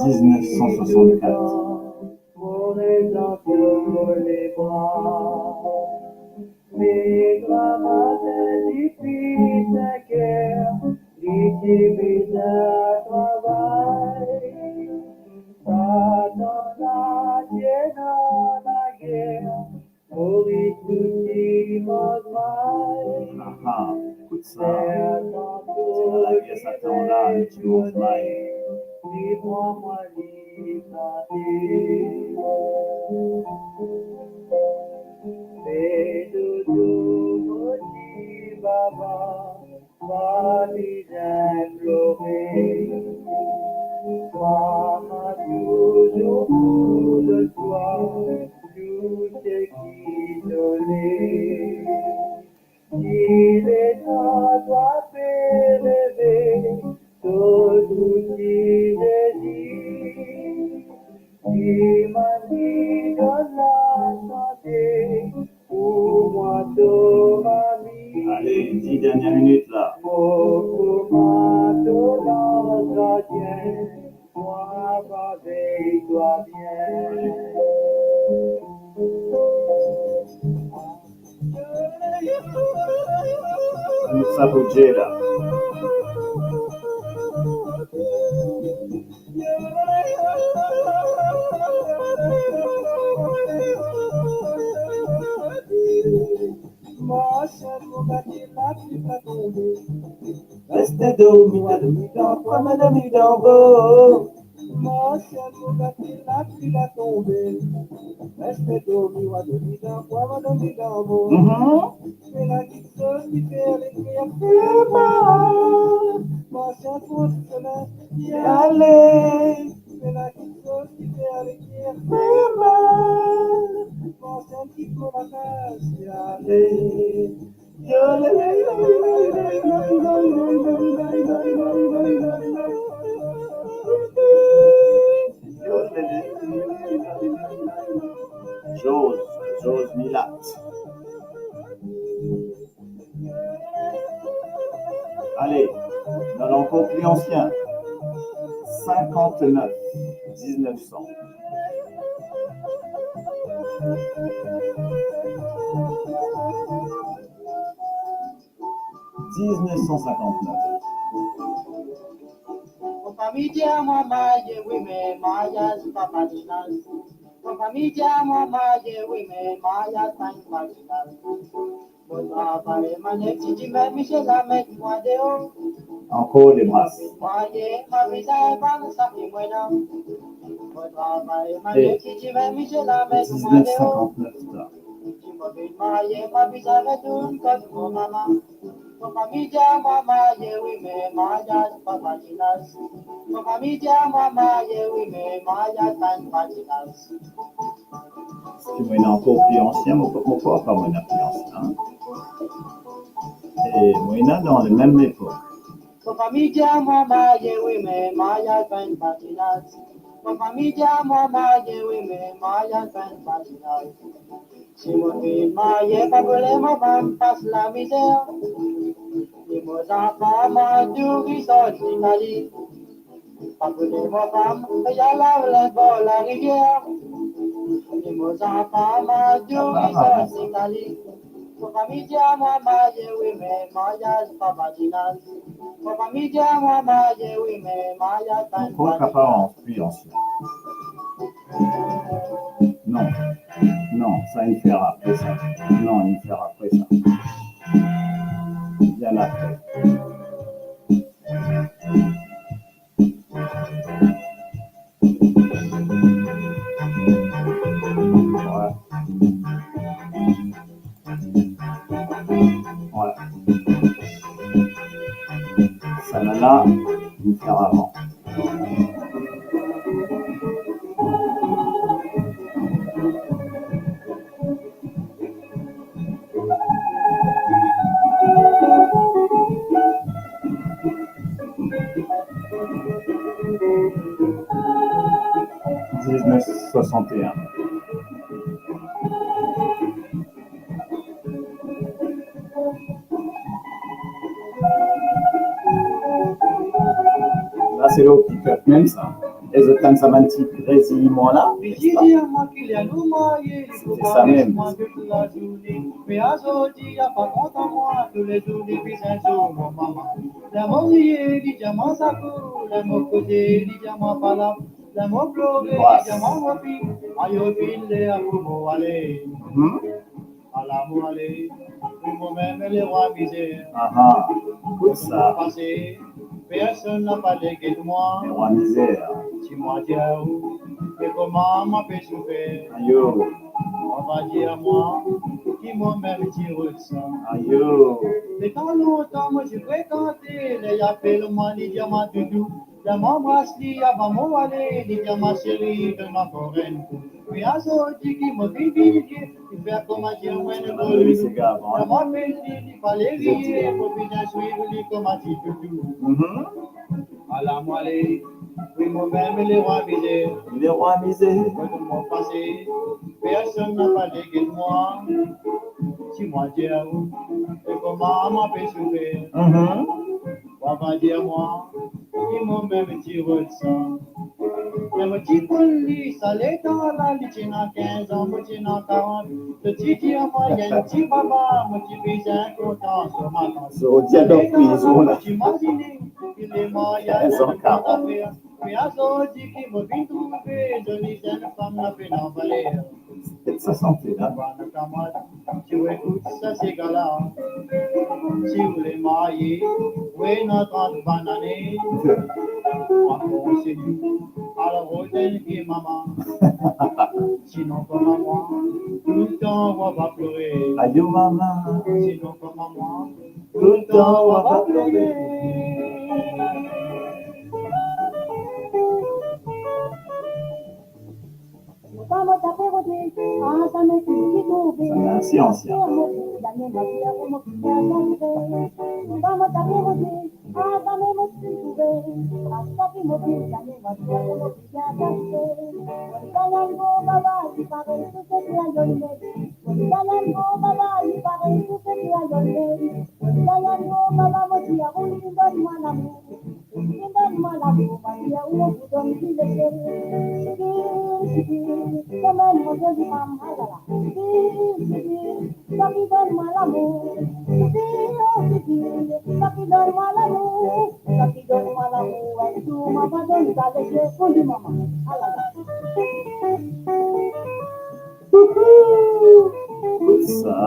1964. Écoute ça. C'est dans la pièce à temps là, tu montes là. Il est à toi d'élever tout outil de vie. Il m'a dit de la santé pour moi, ton ami. Allez, 10 dernières minutes là. Pour moi, ton gardien, moi, avec toi bien. Ça bouger là. Reste dormi dans comme un ami d'en beau. Moi, c'est mon gâté, la pluie va tomber. Reste dormi dans comme un ami d'en beau. C'est la petite chose qui fait l'écrire. Moi, c'est pour cela y aller. C'est la petite chose qui fait l'écrire. Moi, c'est un petit peu la case y aller. Je Jose Milat. Allez, dans l'encore plus ancien, 59, 1900. « 1959. Familia mama ye women Maya papadinas. Familia mama ye women Maya tan paginas. Botra pare manek titi me Michel amet moadeo. Encore les brasses. Moye ma visa ban saki buena. Botra pare manek titi me Michel amet moadeo. 1959. Maye ma visa retun kas mama. Familia mama ye women Maya papadinas. Familia mama ye women Maya tan paginas. Si moi, il est encore plus ancien, mon papa, pas moi, il est plus ancien. Et moi, il est dans la même époque. Familia mama ye women Maya tan paginas. Familia mama ye women Maya tan paginas. Si mon maye papole ma femme passe la misère. Ni mon enfant m'a tout sorti d'Italie. Papole ma femme, y'a la pour la rivière. Ni mon enfant m'a tout sorti d'Italie. Familia mama ye women Maya papadinas. Familia mama ye women Maya tan Mon papa, plus ancien. Non, non, ça, il fera après ça. Non, il fera après ça. Bien après. Voilà. Ça là, il fera avant. « 1961. Là, c'est l'eau qui fait même ça. Et je t'en ça un petit Brésil, moi là. C'était ça même. Mais aujourd'hui, y'a pas compte à moi, tous les jours, depuis 5 jours, mon maman. La morier, dit diamant, ça coule, la mot côté, dit diamant, pas là. La mot pleurer, dit diamant, wapi, aïe, au fil, à pour aller. À l'amour, aller, pour moi-même, les rois misères. Ah, pour ça. Passé, personne n'a parlé que de moi. Les rois misères. Si moi, Diaou, et comment m'a fait souffrir. Aïe. On va dire à moi, qui moi-même tire le sang. Aïe. Mais quand longtemps, moi j'ai fréquenté les appels, moi, les diamants doudou. Diamant bracelet, avant mon aller, les diamants chéris de ma foraine. Mais à ce qui m'a vivifié, il fait comme à dire, moi, ne veux plus. Diamant pelli, il fallait rier, pour bien suivre les comme à dire doudou. À la moelle, oui, moi-même, les rois misères. Les rois misères. Quand mon passé, personne n'a parlé que de moi. Si moi dire où, et comment m'a fait souffrir. On va dire moi, ils m'ont même tiré le sang. Et mon petit police, ça l'est dans la ligne à 15 ans, mon petit à 40. Le petit à moi, il y a un petit papa, mon petit fils est content sur ma tante. Sur le dialogue prison là. J'imagine, il est mort, il y a un temps. Mais à ce qui m'a vite trouvé, je dis une femme la peine en valeur. C'est sa santé là. Si vous écoutez ça, ces gars-là, si vous les mariez, oui, notre banane, on continue. Alors, vous êtes maman. Sinon, comme à moi, tout le temps, on va pleurer. Aïe, maman. Sinon, comme à moi, tout le temps, on va pleurer. C'est assez ancien. Dame magia como que ya sabes. Vamos a ver, hágame motivo, hasta que motive, dame magia como que ya sabes. Cuando algo baba y para eso se crea yo le. Cuando algo baba y para eso se crea yo le. Cuando algo baba motiva un lindo hermano. Malabu, Maria, who don't see the come on, Moses, Mam, Halala. Sakidon Malabu, Sakidon Malabu, Sakidon Malabu, and to Mamadon, Saleh, Fundi Mama, Halala. Écoute ça.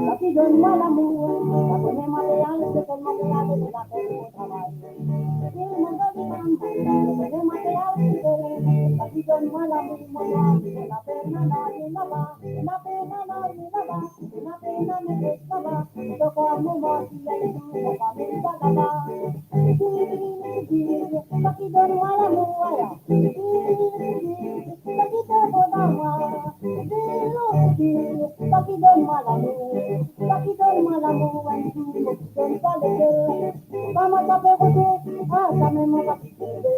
Sakidon Malabu, Sakone Material, Second Material de la Terra. Sakidon Malabu, la pena no va, la pena no va, la pena no va, toco a mi voz y le digo a mi gata. Sakidon Malabu, Sakidon Malabu, Sakidon Malabu, vamos a pegote, hasta me moja piquete,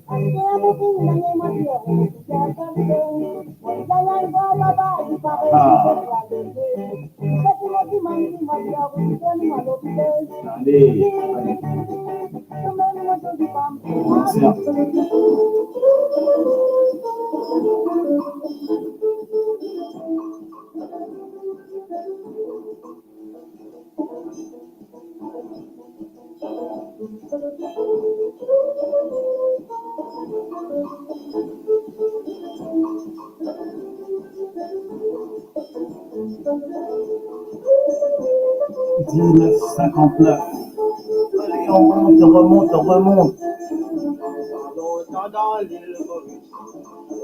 aquí a boquilla y me tierra, ya sabes, pues ya la baba y para el Allez, on remonte. Dans l'île Maurice,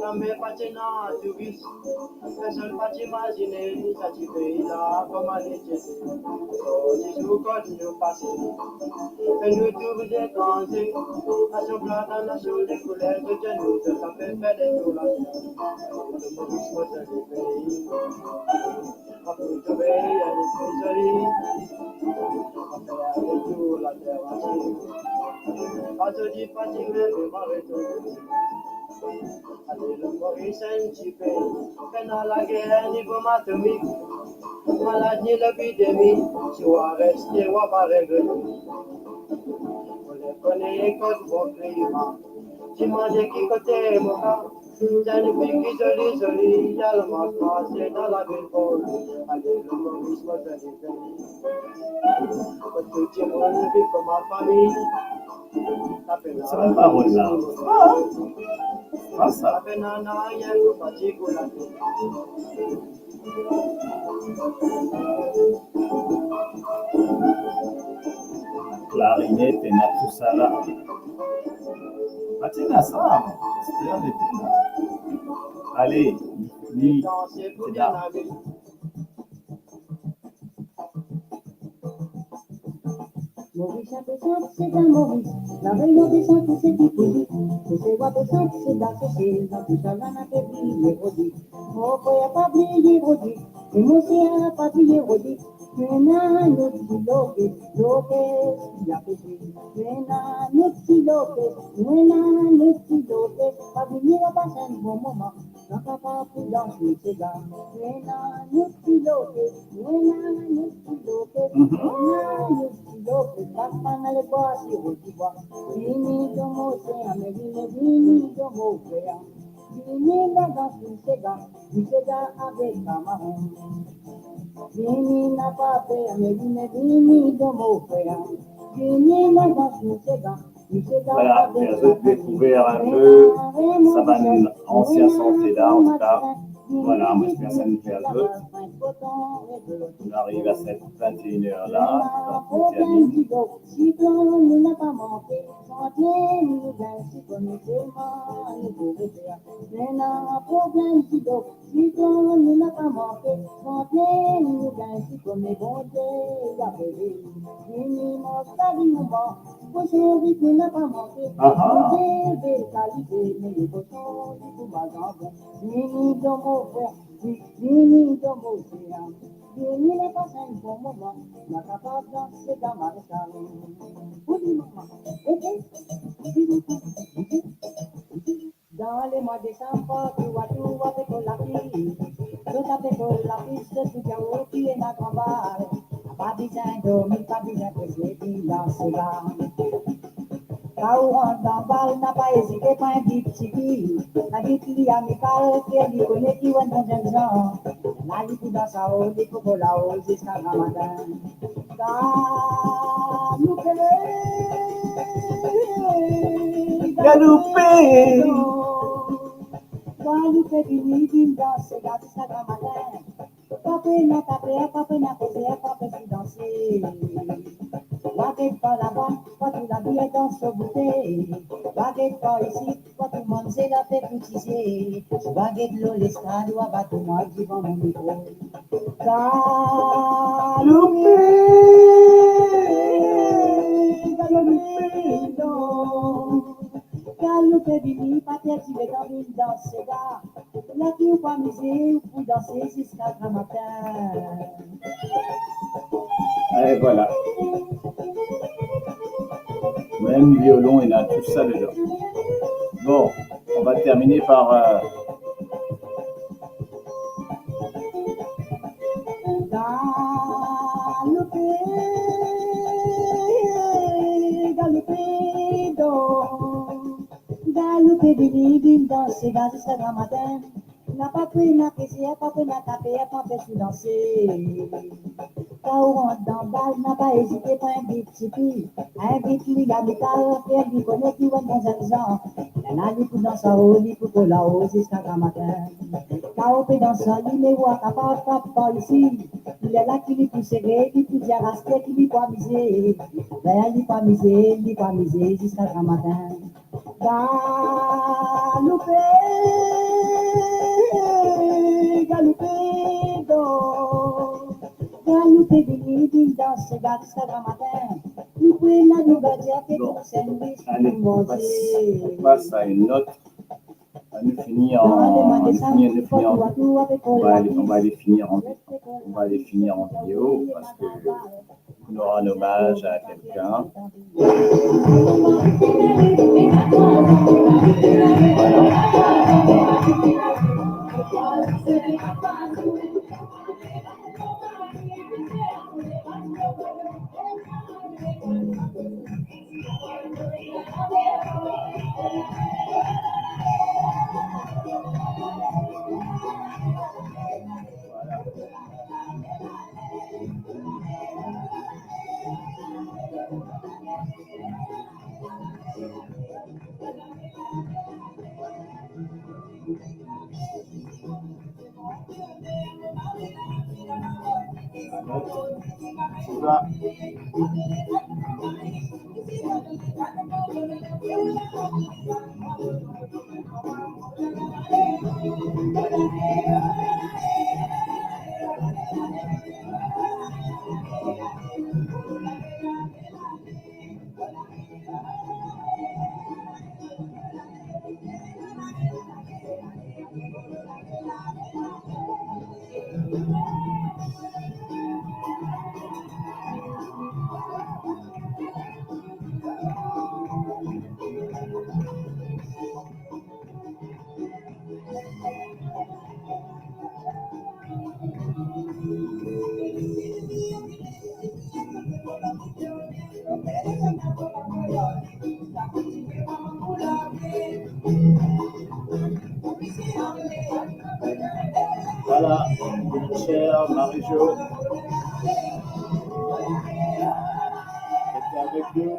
la mer patina du vice, personne ne peut imaginer cet pays-là comme elle était. Les jours quand nous passons, et nous tous déclenchés, à son plat dans la chose des couleurs de genoux, de sa fait faire des jours là. Le Maurice, moi, c'est le pays. Après tout, elle est jolie. Après, avec tout, la terre entière. Pas de dit, pas de même, mais allez, le Maurice, un petit pays. Pendant la guerre, niveau atomique, maladie, l'épidémie, si on va rester, on va régler. On les connaît comme bon climat. Dis-moi de qui côté mon cas. J'ai une fille qui jolie, il y a le mal passé dans la ville folle. Allez, le Maurice, moi, c'est le pays. Parce que tu m'as vu comme ma famille. C'est la parole là. Ah, ça. Clarinette et Natusala. Patina ça. C'était un des thèmes. Allez, ni, c'est là. Maurice, c'est un Maurice. La réunion des saints, c'est du public. C'est quoi des saints, c'est d'associer. Dans tout ça, là, n'a pas brillé, Rodi. Mon frère, pas brillé, Rodi. Et mon frère, pas brillé, Rodi. Maintenant, nous petit loke, il a fait. Maintenant, nous petit loke, pas brillé, la passe un bon moment. N'a pas pour danser, c'est là. Maintenant, nous petit loke, Bastana le bosi rotiwa, vini domo se amevine vini domo fea, vini laga susega ave kamahon, vini na pape amevine vini domo fea, vini laga susega Voilà, j'ai découvert un peu savane ancien santé là, en tout cas. Voilà, moi je viens ça nous fait un peu. On arrive à cette 21h là, dans Tiamine. cochon, il peut n'a pas manqué. Ah, ah. Bébé, qualité, mais le cochon, il peut pas en Vini dans mon frère, vini dans mon frère. Vini n'est pas un bon moment, ma capable danser dans ma salle. Oui, maman, dans les mois de décembre, tu vois avec la fille. Tout avec la piste, tu viens au pied de la campagne. Pas besoin de dormir, pas besoin de se dire dans ce là. Kau on bal n'a pas hésité, pas un petit qui. La vie amicale, qui est l'icône qui va dans un genre. La vie dans sa haut, les coco là haut, jusqu'à Ramadan. Galoupé. Galoupé, vini, danse, gâte, ça Ramadan. Papé n'a posé, papé si danser. Baguette par là-bas, quand tu la vie est dans ce bouteille. Baguette par ici, quand tout le monde sait la fait tout ici. Baguette l'eau, l'escalade, ou abat tout moi, qui va mon micro. Galoupé, galoupé, non. Galoupé, vini, papier, tu veux dans une danse, gars. Là, tu ou pas miser, ou pour danser jusqu'à ce matin. Et voilà. Même violon, il a tout ça dedans. Bon, on va terminer par... Galoupé, vini, danser, danser, ça grand matin. N'a pas pris, n'a caissé, pas pris, n'a tapé, pas fait danser. Quand on rentre dans le bal, n'a pas hésité, pas un beat tipi. Un beat qui a métal, faire du connaît qui va dans un genre. Elle a dit pour dans sa haut, dit pour la haut, jusqu'à grand matin. Quand on fait dans sa ligne, les voix, pas ici. Il est là qui lui pousse serré, qui pousse arracher, qui lui pas miser. Ben, il pas miser, jusqu'à grand matin. Galoupé, galoupé, donc. Galoupé, vini, danse, garde ça grand matin. Nous pouvons la nouvelle dire que Bon, nous sommes allez, on passe à une autre. À nous finir en on va les finir en vidéo parce que on aura un hommage à quelqu'un. Voilà, chère Marie-Jo, c'était avec nous.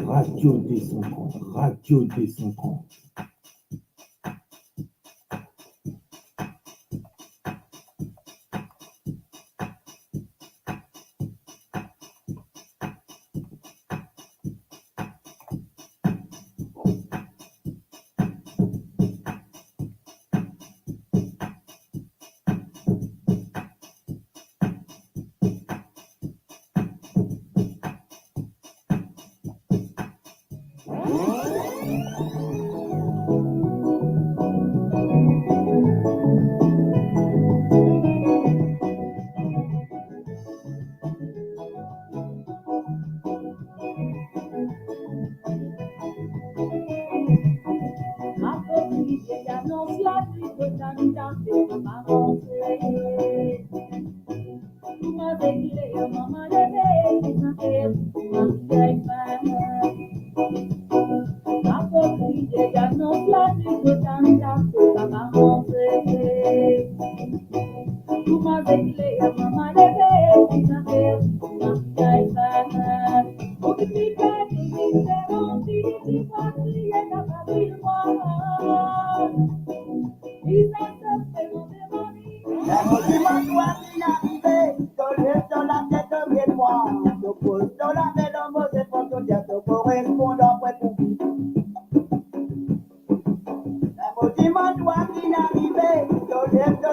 Radio Descendant, Radio Descendant.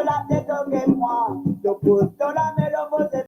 La tête au moi, je pose dans la